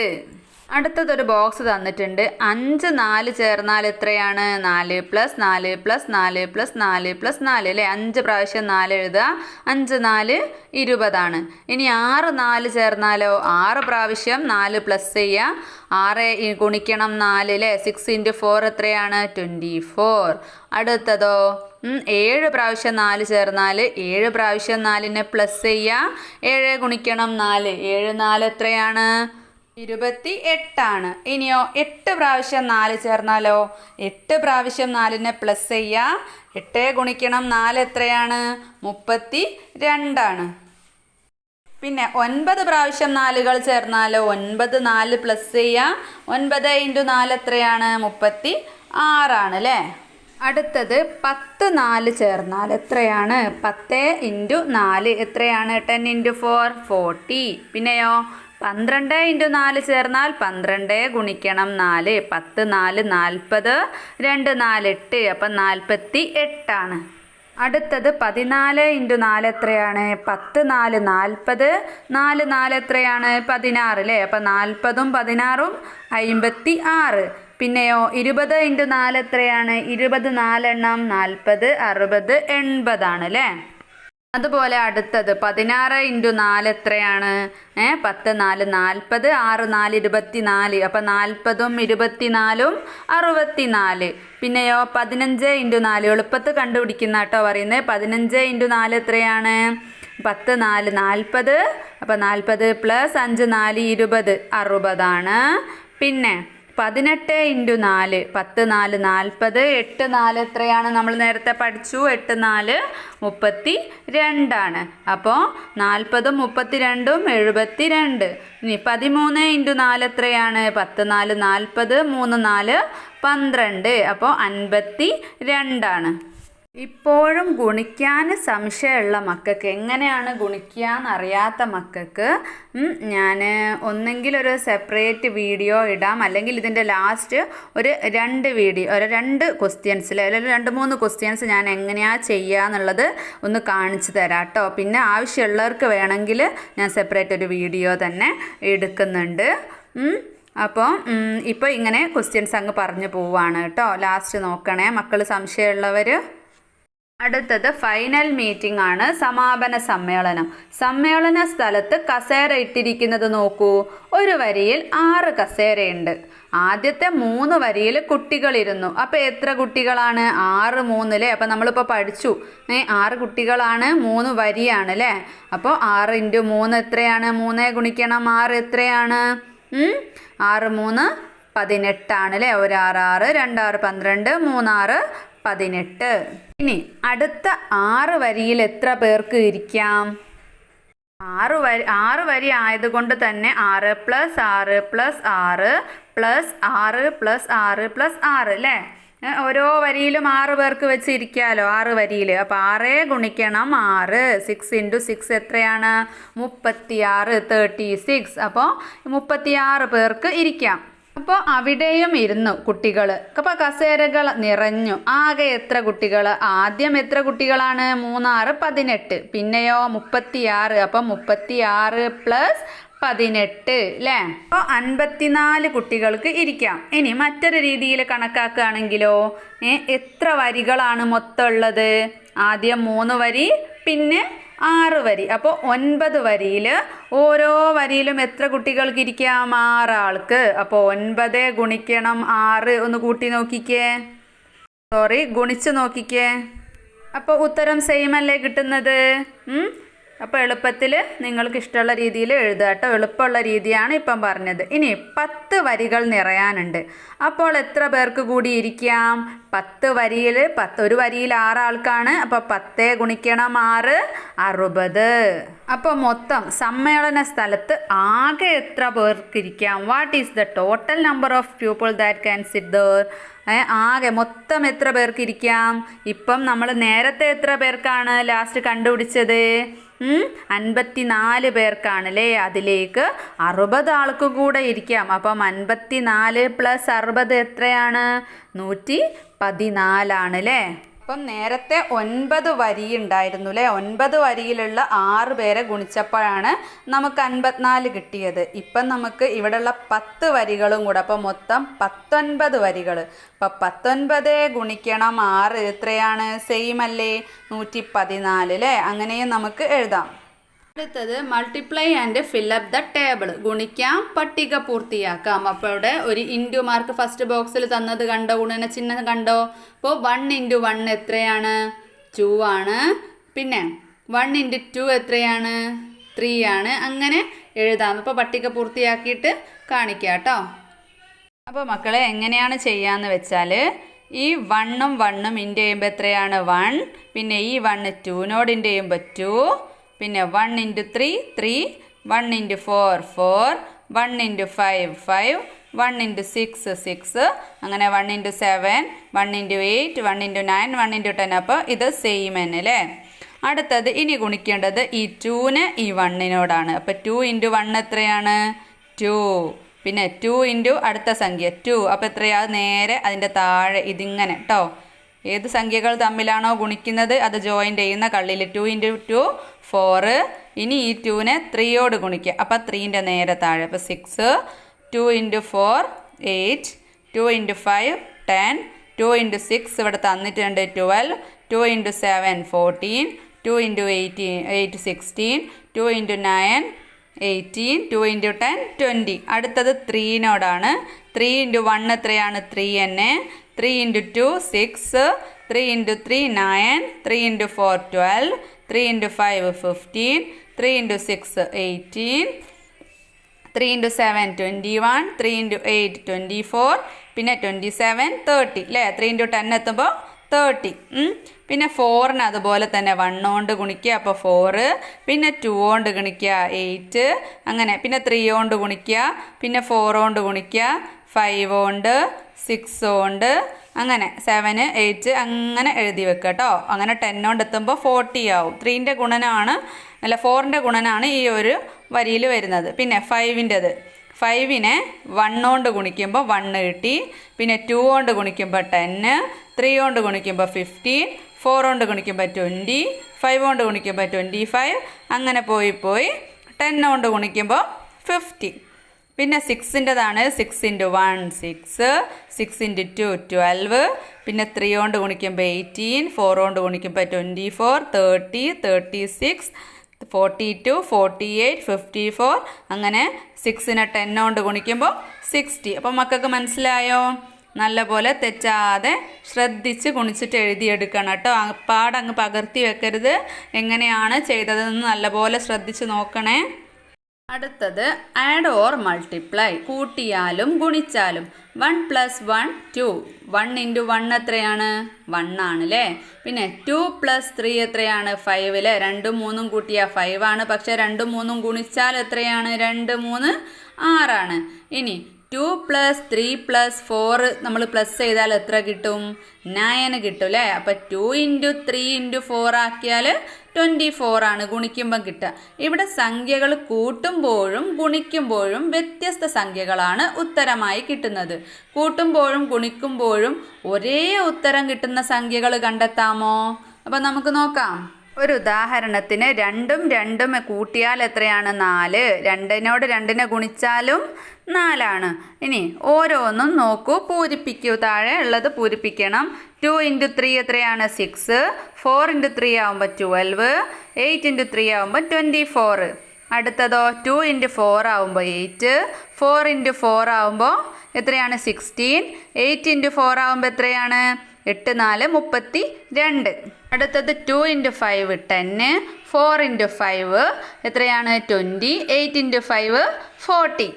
അടുത്തതൊരു ബോക്സ് തന്നിട്ടുണ്ട്. 5 4 ചേർന്നാൽ എത്രയാണ്? 4 + 4 + 4 + 4 + 4 അല്ലേ. 5 പ്രാവശ്യം 4 എഴുതുക. 5 4 20 ആണ്. ഇനി 6 4 ചേർന്നാലോ? 6 പ്രാവശ്യം 4 പ്ലസ് ചെയ്യുക. 6 ഗുണിക്കണം 4 അല്ലേ. 6 × 4 എത്രയാണ്? 24. അടുത്തതോ 7 പ്രാവശ്യം 4 ചേർന്നാൽ 7 പ്രാവശ്യം 4നെ പ്ലസ് ചെയ്യുക. 7 ഗുണിക്കണം 4, 7 4 എത്രയാണ്? 28 ആണ്. ഇനിയോ 8 പ്രാവശ്യം 4 ചേർന്നാലോ? 8 പ്രാവശ്യം 4നെ പ്ലസ് ചെയ്യുക. 8 ഗുണിക്കണം 4 എത്രയാണ്? 32 ആണ്. പിന്നെ 9 പ്രാവശ്യം 4കൾ ചേർന്നാലോ? 9 4 പ്ലസ് ചെയ്യുക. 9 × 4 എത്രയാണ്? 36 ആണ് അല്ലേ. അടുത്തത് 10 4 ചേർന്നാൽ എത്രയാണ്? 10 × 4 എത്രയാണ്? 10 × 4 40. പിന്നെയോ 12 × 4 ചേർന്നാൽ 12 ഗുണിക്കണം 4. 10 4 40, 2 4 8, അപ്പം 48 ആണ്. അടുത്തത് 14 × 4 എത്രയാണ്? 10 4 40, 4 4 എത്രയാണ്? 16 അല്ലേ? അപ്പം 40ഉം 16ഉം 56. പിന്നെയോ 20 × 4 എത്രയാണ്? 20 4 എണ്ണം 40, 60, 80 ആണ് അല്ലേ? അതുപോലെ അടുത്തത് 16 × 4 എത്രയാണ്? 10 4 40, 6 4 24, അപ്പം 40ഉം 24ഉം 64. പിന്നെയോ 15 × 4 എളുപ്പത്തിൽ കണ്ടുപിടിക്കുന്ന കേട്ടോ പറയുന്നത്. 15 × 4 എത്രയാണ്? 10 4 40, അപ്പം 40 + 5 4 20, 60 ആണ്. പിന്നെ 18 × 4 10 4 40, 8 4 എത്രയാണ്? നമ്മൾ നേരത്തെ പഠിച്ചു. 8 4 32 ആണ്. അപ്പോൾ 40ഉം 32ഉം 72. ഇനി 13 × 4 എത്രയാണ്? 10 4 40, 3 4 12, അപ്പോൾ 52 ആണ്. ഇപ്പോഴും ഗുണിക്കാൻ സംശയമുള്ള മക്കൾക്ക്, എങ്ങനെയാണ് ഗുണിക്കുക അറിയാത്ത മക്കൾക്ക് ഞാൻ ഒന്നെങ്കിൽ ഒരു സെപ്പറേറ്റ് വീഡിയോ ഇടാം, അല്ലെങ്കിൽ ഇതിൻ്റെ ലാസ്റ്റ് ഒരു 2 ക്വസ്റ്റ്യൻസിൽ അല്ലെങ്കിൽ 2-3 ക്വസ്റ്റ്യൻസ് ഞാൻ എങ്ങനെയാണ് ചെയ്യുക എന്നുള്ളത് ഒന്ന് കാണിച്ചു തരാം കേട്ടോ. പിന്നെ ആവശ്യമുള്ളവർക്ക് വേണമെങ്കിൽ ഞാൻ സെപ്പറേറ്റ് ഒരു വീഡിയോ തന്നെ എടുക്കുന്നുണ്ട്. അപ്പോൾ ഇപ്പോൾ ഇങ്ങനെ ക്വസ്റ്റ്യൻസ് അങ്ങ് പറഞ്ഞു പോവുകയാണ് കേട്ടോ. ലാസ്റ്റ് നോക്കണേ മക്കൾ, സംശയമുള്ളവർ. അടുത്തത് ഫൈനൽ മീറ്റിംഗ് ആണ്, സമാപന സമ്മേളനം. സമ്മേളന സ്ഥലത്ത് കസേര ഇട്ടിരിക്കുന്നത് നോക്കൂ. ഒരു വരിയിൽ 6 കസേരയുണ്ട്. ആദ്യത്തെ 3 വരിയിൽ കുട്ടികളിരുന്നു. അപ്പോൾ എത്ര കുട്ടികളാണ്? 6 3 അല്ലേ? അപ്പോൾ നമ്മളിപ്പോൾ പഠിച്ചു 6 കുട്ടികളാണ്, 3 വരിയാണ് അല്ലേ? അപ്പോൾ 6 × 3 എത്രയാണ്? 3 ഗുണിക്കണം 6 എത്രയാണ്? 6 3 18 ആണ് അല്ലേ? 1 6 6, 2 6 12, 3 6 18. ഇനി അടുത്ത 6 വരിയിൽ എത്ര പേർക്ക് ഇരിക്കാം? 6 വരി ആയതുകൊണ്ട് തന്നെ 6 + 6 + 6 + 6 + 6 + 6 അല്ലേ? ഓരോ വരിയിലും 6 പേർക്ക് വെച്ച് ഇരിക്കാമല്ലോ 6 വരിയിൽ. അപ്പോൾ 6 ഗുണിക്കണം 6, 6 × 6 എത്രയാണ്? 36, 36. അപ്പോൾ 36 പേർക്ക് ഇരിക്കാം. അപ്പോൾ അവിടെയും ഇരുന്നു കുട്ടികൾ. അപ്പോൾ കസേരകൾ നിറഞ്ഞു. ആകെ എത്ര കുട്ടികൾ? ആദ്യം എത്ര കുട്ടികളാണ്? 3 6 18. പിന്നെയോ 36. അപ്പം 36 + 18 അല്ലേ? അപ്പോൾ 54 കുട്ടികൾക്ക് ഇരിക്കാം. ഇനി മറ്റൊരു രീതിയിൽ കണക്കാക്കുകയാണെങ്കിലോ എത്ര വരികളാണ് മൊത്തം ഉള്ളത്? ആദ്യം 3 വരി, പിന്നെ 6 വരി. അപ്പോൾ 9 വരിയിൽ ഓരോ വരിയിലും എത്ര കുട്ടികൾക്ക് ഇരിക്കാം? 6 ആൾക്ക്. അപ്പോൾ 9 ഗുണിക്കണം 6 ഒന്ന് കൂട്ടി നോക്കിക്കേ. ഗുണിച്ച് നോക്കിക്കേ. അപ്പോൾ ഉത്തരം സെയിം അല്ലേ കിട്ടുന്നത്? അപ്പോൾ എളുപ്പത്തിൽ നിങ്ങൾക്ക് ഇഷ്ടമുള്ള രീതിയിൽ എഴുതുക കേട്ടോ. എളുപ്പമുള്ള രീതിയാണ് ഇപ്പം പറഞ്ഞത്. ഇനി 10 വരികൾ നിറയാനുണ്ട്. അപ്പോൾ എത്ര പേർക്ക് കൂടി ഇരിക്കാം? 10 വരിയിൽ ഒരു വരിയിൽ 6 ആൾക്കാണ്. അപ്പോൾ 10 ഗുണിക്കണം 6 60. അപ്പോൾ മൊത്തം സമ്മേളന സ്ഥലത്ത് ആകെ എത്ര പേർക്ക് ഇരിക്കാം? What is the total number of people that can sit there? ആകെ മൊത്തം എത്ര പേർക്ക് ഇരിക്കാം? ഇപ്പം നമ്മൾ നേരത്തെ എത്ര പേർക്കാണ് ലാസ്റ്റ് കണ്ടുപിടിച്ചത്? 54 പേർക്കാണല്ലേ. അതിലേക്ക് 60 ആൾക്ക് കൂടെ ഇരിക്കാം. അപ്പം 54 + 60 എത്രയാണ്? 114 ആണ് അല്ലേ? അപ്പം നേരത്തെ 9 വരി ഉണ്ടായിരുന്നു അല്ലേ? 9 വരിയിലുള്ള 6 പേരെ ഗുണിച്ചപ്പോഴാണ് നമുക്ക് 54 കിട്ടിയത്. ഇപ്പം നമുക്ക് ഇവിടെയുള്ള 10 വരികളും കൂടെ, അപ്പം മൊത്തം 19 വരികൾ. അപ്പം 19 ഗുണിക്കണം 6 എത്രയാണ്? സെയിം അല്ലേ? 114 അല്ലേ? അങ്ങനെയും നമുക്ക് എഴുതാം. അടുത്തത് multiply and fill up the table. ഗുണിക്കാം, പട്ടിക പൂർത്തിയാക്കാം. അപ്പോൾ ഇവിടെ ഒരു ഇൻറ്റു മാർക്ക് ഫസ്റ്റ് ബോക്സിൽ തന്നത് കണ്ടോ? ഗുണന ചിഹ്നം കണ്ടോ? അപ്പോൾ 1 × 1 എത്രയാണ്? 2 ആണ്. പിന്നെ 1 × 2 എത്രയാണ്? 3 ആണ്. അങ്ങനെ എഴുതാം. അപ്പോൾ പട്ടിക പൂർത്തിയാക്കിയിട്ട് കാണിക്കാം കേട്ടോ. അപ്പോൾ മക്കളെ എങ്ങനെയാണ് ചെയ്യാന്ന് വെച്ചാൽ ഈ 1ഉം 1ഉം ഇൻറ്റു ചെയ്യുമ്പോൾ എത്രയാണ്? 1. പിന്നെ ഈ 1 2നോട് ഇൻറ്റു ചെയ്യുമ്പോൾ 2. പിന്നെ 1 × 3 3, 1 × 4 4, 1 × 5 5, 1 ഇൻറ്റു 6 6, അങ്ങനെ 1 ഇൻറ്റു 7 1 ഇൻറ്റു 8 1 ഇൻറ്റു 9 1 ഇൻറ്റു 10. അപ്പോൾ ഇത് സെയിം തന്നെ അല്ലേ. അടുത്തത് ഇനി ഗുണിക്കേണ്ടത് ഈ 2ന് ഈ 1നോടാണ്. അപ്പോൾ 2 ഇൻറ്റു 1 എത്രയാണ്? 2. പിന്നെ 2 ഇൻറ്റു അടുത്ത സംഖ്യ 2. അപ്പോൾ എത്രയാണ്? നേരെ അതിൻ്റെ താഴെ ഇതിങ്ങനെ കേട്ടോ. ഏത് സംഖ്യകൾ തമ്മിലാണോ ഗുണിക്കുന്നത് അത് ജോയിൻ ചെയ്യുന്ന കള്ളിയിൽ 2 ഇൻറ്റു 2 4. ഇനി ഈ 2നെ 3യോട് ഗുണിക്കുക. അപ്പോൾ 3ൻ്റെ നേരെ താഴെ. അപ്പോൾ 6. 2 ഇൻറ്റു 4 8. 2 ഇൻറ്റു 5 10. 2 ഇൻറ്റു 6 ഇവിടെ തന്നിട്ടുണ്ട് 12. 2 ഇൻറ്റു 7 14. 2 ഇൻറ്റു 8 16. 2 ഇൻറ്റു 9 18. 2 ഇൻറ്റു 10 20. അടുത്തത് 3നോടാണ്. 3 ഇൻറ്റു 1 എത്രയാണ്? 3 തന്നെ. 3 into 2 6. 3 into 3 9. 3 into 4 12. 3 into 5 15. 3 into 6 18. 3 into 7 21. 3 into 8 24. പിന്നെ 27 30 അല്ലേ. 3 ഇൻറ്റു 10 എത്തുമ്പോൾ 30. പിന്നെ 4ന് അതുപോലെ തന്നെ 1 കൊണ്ട് ഗുണിക്കുക. അപ്പോൾ 4. പിന്നെ 2 കൊണ്ട് ഗുണിക്കുക 8. അങ്ങനെ പിന്നെ 3 കൊണ്ട് ഗുണിക്കുക. പിന്നെ 4 കൊണ്ട് ഗുണിക്കുക. 5 കൊണ്ട് 6 കൊണ്ട് അങ്ങനെ 7 8 അങ്ങനെ എഴുതി വെക്കുക കേട്ടോ. അങ്ങനെ 10 കൊണ്ട് എത്തുമ്പോൾ 40 ആവും. 3ൻ്റെ ഗുണനാണ് 4ൻ്റെ ഗുണനാണ് ഈ ഒരു വരിയിൽ വരുന്നത്. പിന്നെ 5ൻ്റെത് 5നെ 1 കൊണ്ട് ഗുണിക്കുമ്പോൾ 1 കിട്ടി. പിന്നെ 2 കൊണ്ട് ഗുണിക്കുമ്പോൾ 10. 3 കൊണ്ട് ഗുണിക്കുമ്പോൾ 15. 4 കൊണ്ട് ഗുണിക്കുമ്പോൾ 20. 5 കൊണ്ട് ഗുണിക്കുമ്പോൾ 25. അങ്ങനെ പോയി 10 കൊണ്ട് ഗുണിക്കുമ്പോൾ 50. പിന്നെ 6ൻ്റെതാണ് 6 ഇൻറ്റു 1 6. 6 ഇൻറ്റു 2 12. പിന്നെ 3 കൊണ്ട് ഗുണിക്കുമ്പോൾ 18. 4 കൊണ്ട് ഗുണിക്കുമ്പോൾ 24 30 36 42 48 54. അങ്ങനെ 6നെ 10 കൊണ്ട് ഗുണിക്കുമ്പോൾ 60. അപ്പം മക്കൾക്ക് മനസ്സിലായോ? നല്ലപോലെ തെറ്റാതെ ശ്രദ്ധിച്ച് ഗുണിച്ചിട്ട് എഴുതിയെടുക്കണം കേട്ടോ. പാടങ്ങ് പകർത്തി വെക്കരുത്. എങ്ങനെയാണ് ചെയ്തതെന്ന് നല്ലപോലെ ശ്രദ്ധിച്ച് നോക്കണേ. അടുത്തത് ആഡ് ഓർ മൾട്ടിപ്ലൈ. കൂട്ടിയാലും ഗുണിച്ചാലും 1 + 1 2. 1 ഇൻറ്റു 1 എത്രയാണ്? 1 ആണ് അല്ലേ. പിന്നെ 2 + 3 എത്രയാണ്? 5 അല്ലേ. 2ഉം 3ഉം കൂട്ടിയാൽ 5 ആണ്. പക്ഷേ 2ഉം 3ഉം ഗുണിച്ചാൽ എത്രയാണ്? 2 3 6 ആണ്. ഇനി 2 + 3 + 4 നമ്മൾ പ്ലസ് ചെയ്താൽ എത്ര കിട്ടും? 9 കിട്ടും അല്ലേ. അപ്പം 2 ഇൻറ്റു 3 ഇൻറ്റു 4 ആക്കിയാൽ 24 ആണ് ഗുണിക്കുമ്പം കിട്ടുക. ഇവിടെ സംഖ്യകൾ കൂട്ടുമ്പോഴും ഗുണിക്കുമ്പോഴും വ്യത്യസ്ത സംഖ്യകളാണ് ഉത്തരമായി കിട്ടുന്നത്. കൂട്ടുമ്പോഴും ഗുണിക്കുമ്പോഴും ഒരേ ഉത്തരം കിട്ടുന്ന സംഖ്യകൾ കണ്ടെത്താമോ? അപ്പം നമുക്ക് നോക്കാം. ഒരു ഉദാഹരണത്തിന് 2ഉം 2ഉം കൂട്ടിയാൽ എത്രയാണ്? 4. 2നോട് 2നെ ഗുണിച്ചാലും 4 ആണ്. ഇനി ഓരോന്നും നോക്കൂ, പൂരിപ്പിക്കൂ. താഴെ ഉള്ളത് പൂരിപ്പിക്കണം. 2 ഇൻറ്റു 3 എത്രയാണ്? 6. 4 ഇൻറ്റു 3 ആവുമ്പോൾ 12. 8 ഇൻറ്റു 3 ആവുമ്പോൾ 24. അടുത്തതോ 2 ഇൻറ്റു 4 ആവുമ്പോൾ 8. 4 ഇൻറ്റു 4 ആവുമ്പോൾ എത്രയാണ്? 16. 8 ഇൻറ്റു 4 ആവുമ്പോൾ എത്രയാണ്? 8 4 32. അടുത്തത് 2 ഇൻറ്റു 5 10. 4 ഇൻറ്റു 5 എത്രയാണ്? 20. 8 ഇൻറ്റു 5 40.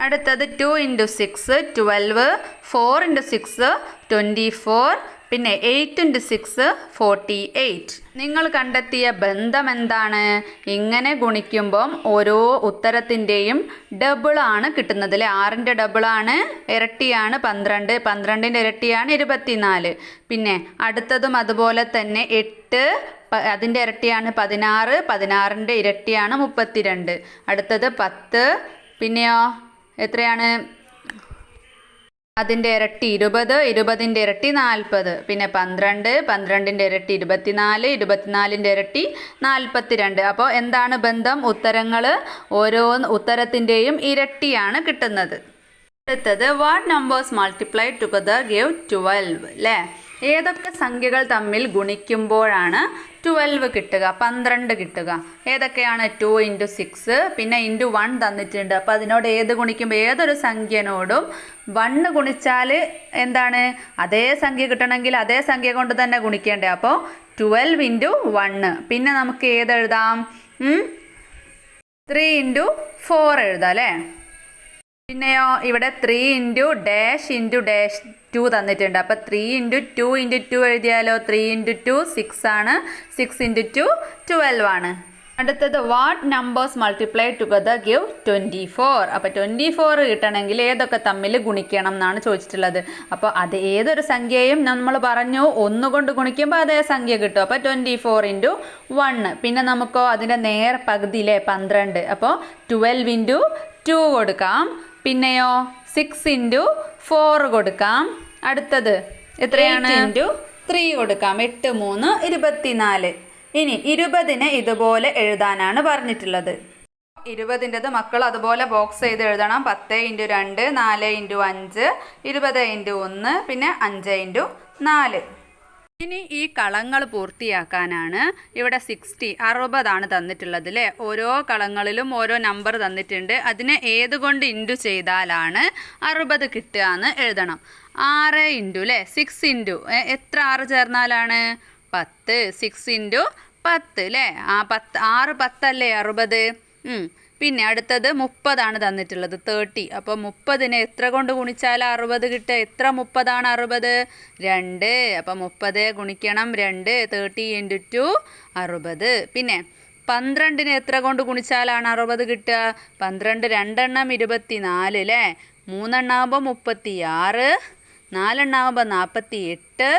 അടുത്തത് 2 ഇൻറ്റു 6 12. 4 ഇൻറ്റു 6 24. പിന്നെ 8 ഇൻറ്റു 6 48. നിങ്ങൾ കണ്ടെത്തിയ ബന്ധം എന്താണ്? ഇങ്ങനെ ഗുണിക്കുമ്പം ഓരോ ഉത്തരത്തിൻ്റെയും ഡബിളാണ് കിട്ടുന്നത് അല്ലേ. 6ൻ്റെ ഡബിളാണ്, ഇരട്ടിയാണ് 12. 12ൻ്റെ ഇരട്ടിയാണ് 24. പിന്നെ അടുത്തതും അതുപോലെ തന്നെ 8 അതിൻ്റെ ഇരട്ടിയാണ് 16. 16ൻ്റെ ഇരട്ടിയാണ് 32. അടുത്തത് 10. പിന്നെയോ എത്രയാണ്? അതിൻ്റെ ഇരട്ടി 20. 20ൻ്റെ ഇരട്ടി 40. പിന്നെ 12. 12ൻ്റെ ഇരട്ടി 24. 24ൻ്റെ ഇരട്ടി 42. അപ്പോൾ എന്താണ് ബന്ധം? ഉത്തരങ്ങൾ ഓരോ ഉത്തരത്തിൻ്റെയും ഇരട്ടിയാണ് കിട്ടുന്നത്. അടുത്തത് what numbers multiply together give 12 അല്ലേ. ഏതൊക്കെ സംഖ്യകൾ തമ്മിൽ ഗുണിക്കുമ്പോഴാണ് 12 കിട്ടുക, 12 കിട്ടുക? ഏതൊക്കെയാണ്? 2 ഇൻറ്റു 6. പിന്നെ ഇൻറ്റു 1 തന്നിട്ടുണ്ട്. അപ്പോൾ അതിനോട് ഏത് ഗുണിക്കുമ്പോൾ ഏതൊരു സംഖ്യനോടും 1 ഗുണിച്ചാൽ എന്താണ്? അതേ സംഖ്യ കിട്ടണമെങ്കിൽ അതേ സംഖ്യ കൊണ്ട് തന്നെ ഗുണിക്കേണ്ടേ. അപ്പോൾ 12 ഇൻറ്റു 1. പിന്നെ നമുക്ക് ഏതെഴുതാം? 3 ഇൻറ്റു 4 എഴുതാം അല്ലേ. പിന്നെയോ ഇവിടെ 3 ഇൻറ്റു ഡാഷ് ഇൻറ്റു ഡാഷ് 2 തന്നിട്ടുണ്ട്. അപ്പോൾ 3 ഇൻറ്റു 2 ഇൻറ്റു 2 എഴുതിയാലോ? 3 ഇൻറ്റു 2 6 ആണ്. 6 ഇൻറ്റു 2 12 ആണ്. അടുത്തത് what numbers multiply together give 24. അപ്പോൾ 24 കിട്ടണമെങ്കിൽ ഏതൊക്കെ തമ്മിൽ ഗുണിക്കണം എന്നാണ് ചോദിച്ചിട്ടുള്ളത്. അപ്പോൾ അത് ഏതൊരു സംഖ്യയും നമ്മൾ പറഞ്ഞു ഒന്നുകൊണ്ട് ഗുണിക്കുമ്പോൾ അതേ സംഖ്യ കിട്ടും. അപ്പോൾ 24 × 1. പിന്നെ നമുക്കോ അതിൻ്റെ നേർ പകുതിയിലെ 12. അപ്പോൾ 12 × 2 കൊടുക്കാം. പിന്നെയോ 6 × 4 കൊടുക്കാം. അടുത്തത് എത്രയാണ്? 8 × 3 കൊടുക്കാം. 8 3 24. ഇനി 20-ന് ഇതുപോലെ എഴുതാനാണ് പറഞ്ഞിട്ടുള്ളത്. 20-ൻ്റെത് മക്കൾ അതുപോലെ ബോക്സ് ചെയ്ത് എഴുതണം. 10 × 2, 4 × 5, 20 × 1, പിന്നെ 5 × 4. ഇനി ഈ കളങ്ങൾ പൂർത്തിയാക്കാനാണ് ഇവിടെ 60 തന്നിട്ടുള്ളത് അല്ലേ. ഓരോ കളങ്ങളിലും ഓരോ നമ്പർ തന്നിട്ടുണ്ട്. അതിനെ ഏതുകൊണ്ട് ഇൻറ്റു ചെയ്താലാണ് 60 കിട്ടുക എന്ന് എഴുതണം. 6 × അല്ലേ 6 × എത്ര 6 ചേർന്നാലാണ് 10. 6 × 10 അല്ലേ. 6 10 അല്ലേ 60. പിന്നെ അടുത്തത് 30 തന്നിട്ടുള്ളത് 30. അപ്പോൾ 30-നെ എത്ര കൊണ്ട് ഗുണിച്ചാൽ 60 കിട്ടുക? എത്ര 30 60? 2. അപ്പോൾ 30 ഗുണിക്കണം 2. 30 × 2 60. പിന്നെ 12-നെ എത്ര കൊണ്ട് ഗുണിച്ചാലാണ് 60 കിട്ടുക? 12 2 24 അല്ലേ. 3 ആകുമ്പോൾ 36, 4 ആകുമ്പോൾ 48,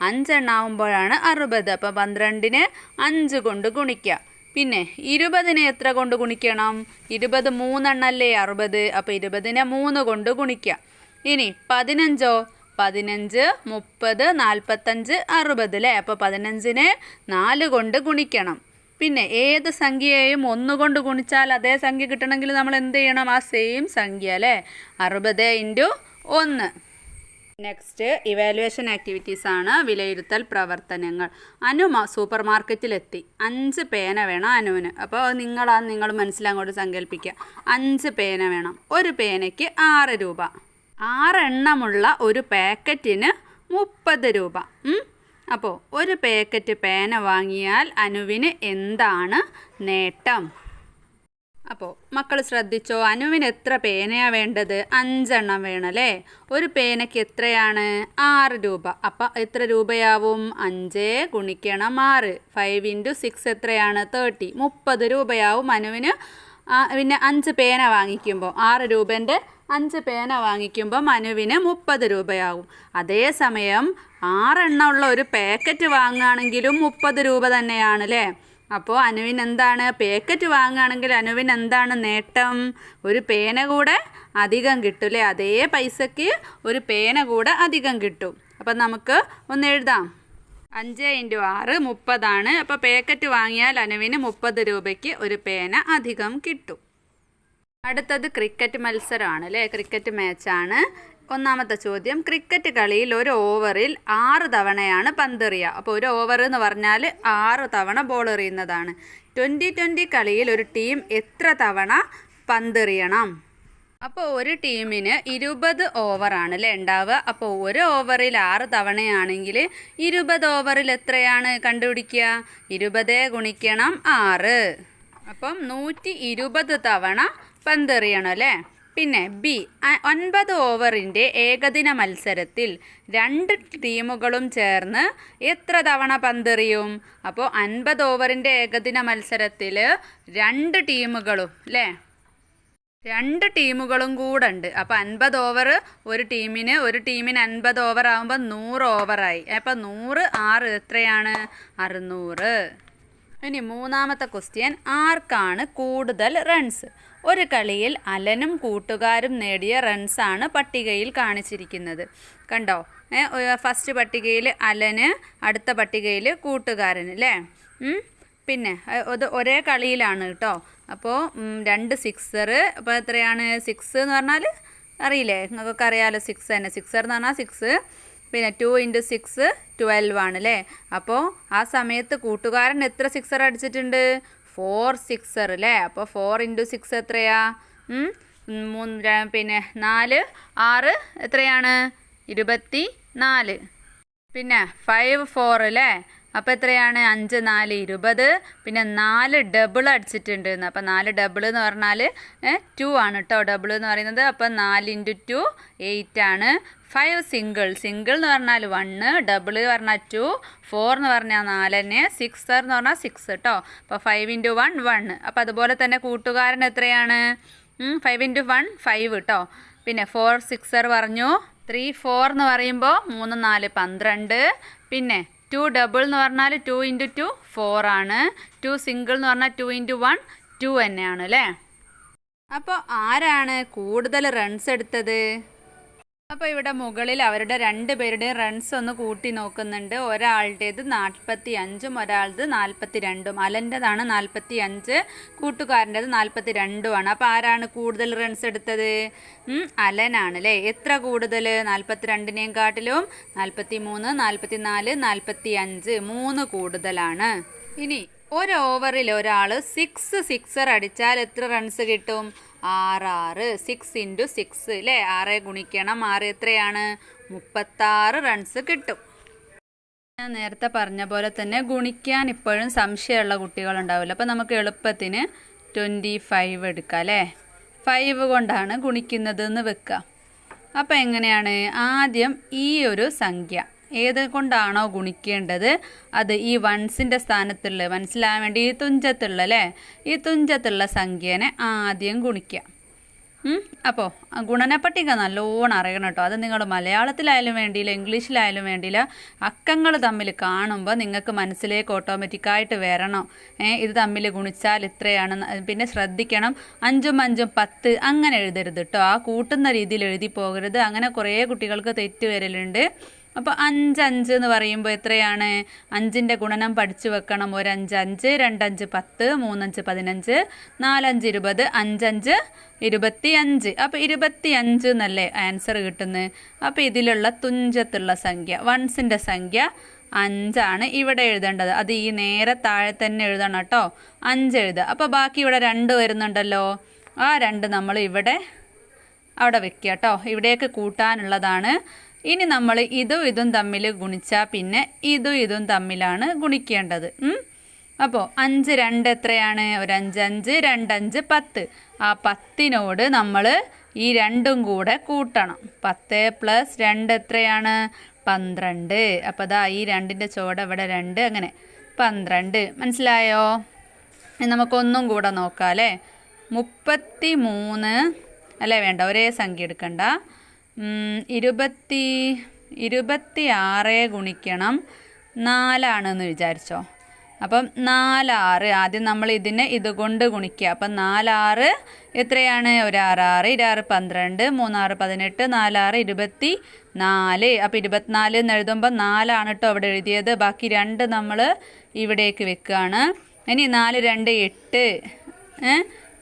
5 ആവുമ്പോഴാണ് 60. അപ്പോൾ 12-നെ 5 കൊണ്ട് ഗുണിക്കുക. പിന്നെ 20-നെ എത്ര കൊണ്ട് ഗുണിക്കണം? 20 3 അല്ലേ 60. അപ്പോൾ 20-നെ 3 കൊണ്ട് ഗുണിക്കുക. ഇനി 15-ഓ? 15 30 45 60 അല്ലേ. അപ്പോൾ 15-നെ 4 കൊണ്ട് ഗുണിക്കണം. പിന്നെ ഏത് സംഖ്യയെയും 1 കൊണ്ട് ഗുണിച്ചാൽ അതേ സംഖ്യ കിട്ടണമെങ്കിൽ നമ്മൾ എന്ത് ചെയ്യണം? ആ സെയിം സംഖ്യ അല്ലേ. 60 × 1. നെക്സ്റ്റ് ഇവാലുവേഷൻ ആക്ടിവിറ്റീസ് ആണ്, വിലയിരുത്തൽ പ്രവർത്തനങ്ങൾ. അനു സൂപ്പർ മാർക്കറ്റിലെത്തി. 5 പേന വേണം അനുവിന്. അപ്പോൾ നിങ്ങൾ മനസ്സിലങ്ങോട്ട് സങ്കല്പിക്കുക. 5 പേന വേണം. ഒരു പേനയ്ക്ക് 6 രൂപ. 6 എണ്ണമുള്ള ഒരു പാക്കറ്റിന് 30 രൂപ. അപ്പോൾ ഒരു പാക്കറ്റ് പേന വാങ്ങിയാൽ അനുവിന് എന്താണ് നേട്ടം? അപ്പോൾ മക്കൾ ശ്രദ്ധിച്ചോ, അനുവിന് എത്ര പേനയാണ് വേണ്ടത്? 5 എണ്ണം വേണം അല്ലേ. ഒരു പേനയ്ക്ക് എത്രയാണ്? 6 രൂപ. അപ്പോൾ എത്ര രൂപയാവും? 5 ഗുണിക്കണം 6. 5 × 6 എത്രയാണ്? 30. 30 രൂപയാവും അനുവിന്. പിന്നെ 5 പേന വാങ്ങിക്കുമ്പോൾ 6 രൂപേൻ്റെ 5 പേന വാങ്ങിക്കുമ്പോൾ അനുവിന് 30 രൂപയാവും. അതേസമയം 6 എണ്ണമുള്ള ഒരു പാക്കറ്റ് വാങ്ങുകയാണെങ്കിലും 30 രൂപ തന്നെയാണ് അല്ലേ. അപ്പോൾ അനുവിന് എന്താണ്? പാക്കറ്റ് വാങ്ങുകയാണെങ്കിൽ അനുവിന് എന്താണ് നേട്ടം? ഒരു പേന കൂടെ അധികം കിട്ടും അല്ലേ. അതേ പൈസയ്ക്ക് ഒരു പേന കൂടെ അധികം കിട്ടും. അപ്പം നമുക്ക് ഒന്ന് എഴുതാം. 5 × 6 30. അപ്പോൾ പാക്കറ്റ് വാങ്ങിയാൽ അനുവിന് 30 രൂപയ്ക്ക് ഒരു പേന അധികം കിട്ടും. അടുത്തത് ക്രിക്കറ്റ് മത്സരമാണ് അല്ലേ. ക്രിക്കറ്റ് മാച്ചാണ്. ഒന്നാമത്തെ ചോദ്യം, ക്രിക്കറ്റ് കളിയിൽ ഒരു ഓവറിൽ 6 തവണയാണ് പന്തെറിയുക. അപ്പോൾ ഒരു ഓവർ എന്ന് പറഞ്ഞാൽ 6 തവണ ബോൾ എറിയുന്നതാണ്. 20-20 കളിയിൽ ഒരു ടീം എത്ര തവണ പന്തെറിയണം? അപ്പോൾ ഒരു ടീമിന് 20 ഓവറാണ് അല്ലേ ഉണ്ടാവുക. അപ്പോൾ ഒരു ഓവറിൽ 6 തവണയാണെങ്കിൽ 20 ഓവറിൽ എത്രയാണ് കണ്ടുപിടിക്കുക? 20 ഗുണിക്കണം 6. അപ്പം 120 തവണ പന്തെറിയണം അല്ലേ. പിന്നെ ബി, 9 ഓവറിൻ്റെ ഏകദിന മത്സരത്തിൽ 2 ടീമുകളും ചേർന്ന് എത്ര തവണ പന്തെറിയും? അപ്പോൾ 50 ഓവറിൻ്റെ ഏകദിന മത്സരത്തിൽ 2 ടീമുകളും അല്ലേ, 2 ടീമുകളും കൂടെ ഉണ്ട്. അപ്പോൾ 50 ഓവർ ഒരു ടീമിന് 50 ഓവർ ആകുമ്പോൾ 100 ഓവറായി. അപ്പോൾ 100 6 എത്രയാണ്? 600. ഇനി മൂന്നാമത്തെ ക്വസ്റ്റ്യൻ, ആർക്കാണ് കൂടുതൽ റൺസ്? ഒരു കളിയിൽ അലനും കൂട്ടുകാരും നേടിയ റൺസാണ് പട്ടികയിൽ കാണിച്ചിരിക്കുന്നത്. കണ്ടോ, ഫസ്റ്റ് പട്ടികയിൽ അലന്, അടുത്ത പട്ടികയിൽ കൂട്ടുകാരന് അല്ലേ. പിന്നെ അത് ഒരേ കളിയിലാണ് കേട്ടോ. അപ്പോൾ 2 സിക്സർ. അപ്പോൾ എത്രയാണ്? 6 എന്ന് പറഞ്ഞാൽ അറിയില്ലേ, നിങ്ങൾക്കൊക്കെ അറിയാമല്ലോ. 6 തന്നെ. സിക്സർ എന്ന് പറഞ്ഞാൽ 6. പിന്നെ 2 × 6 12 ആണ് അല്ലേ. അപ്പോൾ ആ സമയത്ത് കൂട്ടുകാരൻ എത്ര സിക്സർ അടിച്ചിട്ടുണ്ട്? 4 സിക്സർ അല്ലേ. അപ്പോൾ 4 × 6 എത്രയാ? പിന്നെ 4 6 എത്രയാണ്? 24. പിന്നെ 5 4 അല്ലേ. അപ്പോൾ എത്രയാണ് 5 4 20. പിന്നെ 4 ഡബിൾ അടിച്ചിട്ടുണ്ട്. അപ്പോൾ 4 ഡബിൾ എന്ന് പറഞ്ഞാൽ 2 ആണ് കേട്ടോ ഡബിൾ എന്ന് പറയുന്നത്. അപ്പോൾ 4 × 2 8 ആണ്. 5 സിംഗിൾ എന്ന് പറഞ്ഞാൽ 1, ഡബിൾ പറഞ്ഞാൽ 2, 4 എന്ന് പറഞ്ഞാൽ 4 തന്നെ, 6 എന്ന് പറഞ്ഞാൽ 6 കേട്ടോ. അപ്പോൾ 5 × 1 1. അപ്പോൾ അതുപോലെ തന്നെ കൂട്ടുകാരൻ എത്രയാണ്? 5 × 1 5 കേട്ടോ. പിന്നെ 4 6 പറഞ്ഞു. 3 4 എന്ന് പറയുമ്പോൾ 3 4 12. പിന്നെ 2 ഡബിൾ എന്ന് പറഞ്ഞാൽ 2 × 2 4 ആണ്. 2 സിംഗിൾ എന്ന് പറഞ്ഞാൽ 2 × 1 2 തന്നെയാണ് അല്ലേ. അപ്പോൾ ആരാണ് കൂടുതൽ റൺസ് എടുത്തത്? അപ്പോൾ ഇവിടെ മുകളിൽ അവരുടെ 2 പേരുടെയും റൺസ് ഒന്ന് കൂട്ടി നോക്കുന്നുണ്ട്. ഒരാളുടേത് 45ഉം ഒരാളുടേത് 42ഉം. അലൻ്റെതാണ് 45, കൂട്ടുകാരൻ്റെത് 42ആണ്. അപ്പോൾ ആരാണ് കൂടുതൽ റൺസ് എടുത്തത്? അലനാണ് അല്ലേ. എത്ര കൂടുതൽ? 42നെയും കാട്ടിലും 43, 44, 45 3 കൂടുതലാണ്. ഇനി ഒരു ഓവറിൽ ഒരാൾ 6 സിക്സർ അടിച്ചാൽ എത്ര റൺസ് കിട്ടും? 6 6 × 6 അല്ലേ. 6 ഗുണിക്കണം 6 എത്രയാണ്? 36 റൺസ് കിട്ടും. ഞാൻ നേരത്തെ പറഞ്ഞ പോലെ തന്നെ ഗുണിക്കാൻ ഇപ്പോഴും സംശയമുള്ള കുട്ടികളുണ്ടാവില്ല. അപ്പോൾ നമുക്ക് എളുപ്പത്തിന് 25 എടുക്കാം അല്ലേ. 5 കൊണ്ടാണ് ഗുണിക്കുന്നത് എന്ന് വെക്കുക. അപ്പോൾ എങ്ങനെയാണ്? ആദ്യം ഈ ഒരു സംഖ്യ ഏത് കൊണ്ടാണോ ഗുണിക്കേണ്ടത് അത് ഈ വൺസിൻ്റെ സ്ഥാനത്തുള്ള, മനസ്സിലാകാൻ വേണ്ടി ഈ തുഞ്ചത്തുള്ള അല്ലേ, ഈ തുഞ്ചത്തുള്ള സംഖ്യേനെ ആദ്യം ഗുണിക്കുക. അപ്പോൾ ഗുണനപ്പട്ടിക നല്ലോണം അറിയണം കേട്ടോ. അത് നിങ്ങൾ മലയാളത്തിലായാലും വേണ്ടിയില്ല, ഇംഗ്ലീഷിലായാലും വേണ്ടിയില്ല, അക്കങ്ങൾ തമ്മിൽ കാണുമ്പോൾ നിങ്ങൾക്ക് മനസ്സിലേക്ക് ഓട്ടോമാറ്റിക്കായിട്ട് വരണം. ഇത് തമ്മിൽ ഗുണിച്ചാൽ ഇത്രയാണ്. പിന്നെ ശ്രദ്ധിക്കണം, 5ഉം 5ഉം 10 അങ്ങനെ എഴുതരുത് കേട്ടോ. ആ കൂട്ടുന്ന രീതിയിൽ എഴുതി പോകരുത്. അങ്ങനെ കുറേ കുട്ടികൾക്ക് തെറ്റ് വരലുണ്ട്. അപ്പോൾ 5 5 എന്ന് പറയുമ്പോൾ എത്രയാണ്? 5ൻ്റെ ഗുണനം പഠിച്ചു വെക്കണം. 1 5 5, 2 5 10, 3 5 15, 4 5 20, 5 5 25. അപ്പോൾ 25 എന്നല്ലേ ആൻസർ കിട്ടുന്നത്. അപ്പോൾ ഇതിലുള്ള തുഞ്ചത്തുള്ള സംഖ്യ, വൺസിൻ്റെ സംഖ്യ 5 ആണ് ഇവിടെ എഴുതേണ്ടത്. അത് ഈ നേരെ താഴെ തന്നെ എഴുതണം കേട്ടോ. 5 എഴുതുക. അപ്പോൾ ബാക്കി ഇവിടെ 2 വരുന്നുണ്ടല്ലോ. ആ 2 നമ്മൾ ഇവിടെ അവിടെ വെക്കുക കേട്ടോ. ഇവിടേക്ക് കൂട്ടാനുള്ളതാണ്. ഇനി നമ്മൾ ഇതും തമ്മിൽ ഗുണിച്ചാൽ പിന്നെ ഇതും തമ്മിലാണ് ഗുണിക്കേണ്ടത്. അപ്പോൾ 5 2 എത്രയാണ്? ഒരു 5 5, 2 5 10. ആ 10നോട് നമ്മൾ ഈ 2ഉം കൂടെ കൂട്ടണം. 10 + 2 എത്രയാണ്? 12. അപ്പോൾ അതാ ഈ 2ൻ്റെ ചുവടെ ഇവിടെ 2, അങ്ങനെ 12. മനസ്സിലായോ? നമുക്കൊന്നും കൂടെ നോക്കാം അല്ലേ. 33 അല്ലേ, വേണ്ട ഒരേ സംഖ്യ എടുക്കണ്ട. 26 ഗുണിക്കണം 4 ആണെന്ന് വിചാരിച്ചോ. അപ്പം 4 6. ആദ്യം നമ്മൾ ഇതിനെ ഇതുകൊണ്ട് ഗുണിക്കുക. അപ്പം 4 6 എത്രയാണ്? ഒരു 6 6, 6 12, 3 6 18, 4 6 24. അപ്പോൾ 24 എന്ന് എഴുതുമ്പോൾ 4 ആണ് കേട്ടോ അവിടെ എഴുതിയത്. ബാക്കി 2 നമ്മൾ ഇവിടേക്ക് വെക്കുകയാണ്. ഇനി 4 2 8.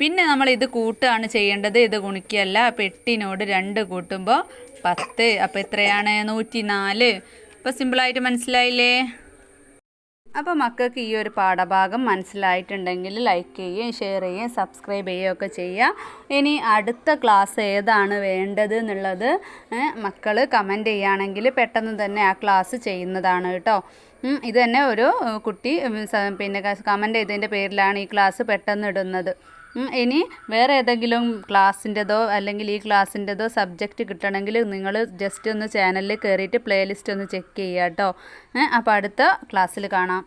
പിന്നെ നമ്മൾ ഇത് കൂട്ടുകയാണ് ചെയ്യേണ്ടത്, ഇത് ഗുണിക്കുകയല്ല. അപ്പോൾ 8നോട് 2 കൂട്ടുമ്പോൾ 10. അപ്പോൾ എത്രയാണ്? 104. അപ്പോൾ സിമ്പിളായിട്ട് മനസ്സിലായില്ലേ? അപ്പോൾ മക്കൾക്ക് ഈ ഒരു പാഠഭാഗം മനസ്സിലായിട്ടുണ്ടെങ്കിൽ ലൈക്ക് ചെയ്യുകയും ഷെയർ ചെയ്യുകയും സബ്സ്ക്രൈബ് ചെയ്യുകയൊക്കെ ചെയ്യുക. ഇനി അടുത്ത ക്ലാസ് ഏതാണ് വേണ്ടത് എന്നുള്ളത് മക്കൾ കമൻറ്റ് ചെയ്യുകയാണെങ്കിൽ പെട്ടെന്ന് തന്നെ ആ ക്ലാസ് ചെയ്യുന്നതാണ് കേട്ടോ. ഇത് തന്നെ ഒരു കുട്ടി പിന്നെ കമൻറ്റ് ചെയ്തതിൻ്റെ പേരിലാണ് ഈ ക്ലാസ് പെട്ടെന്ന് ഇടുന്നത്. ഇനി വേറെ ഏതെങ്കിലും ക്ലാസ്സിൻ്റെതോ അല്ലെങ്കിൽ ഈ ക്ലാസ്സിൻ്റെതോ സബ്ജക്റ്റ് കിട്ടണമെങ്കിൽ നിങ്ങൾ ജസ്റ്റ് ഒന്ന് ചാനലിൽ കയറിയിട്ട് പ്ലേലിസ്റ്റ് ഒന്ന് ചെക്ക് ചെയ്യുക കേട്ടോ. അപ്പോൾ അടുത്ത ക്ലാസ്സിൽ കാണാം.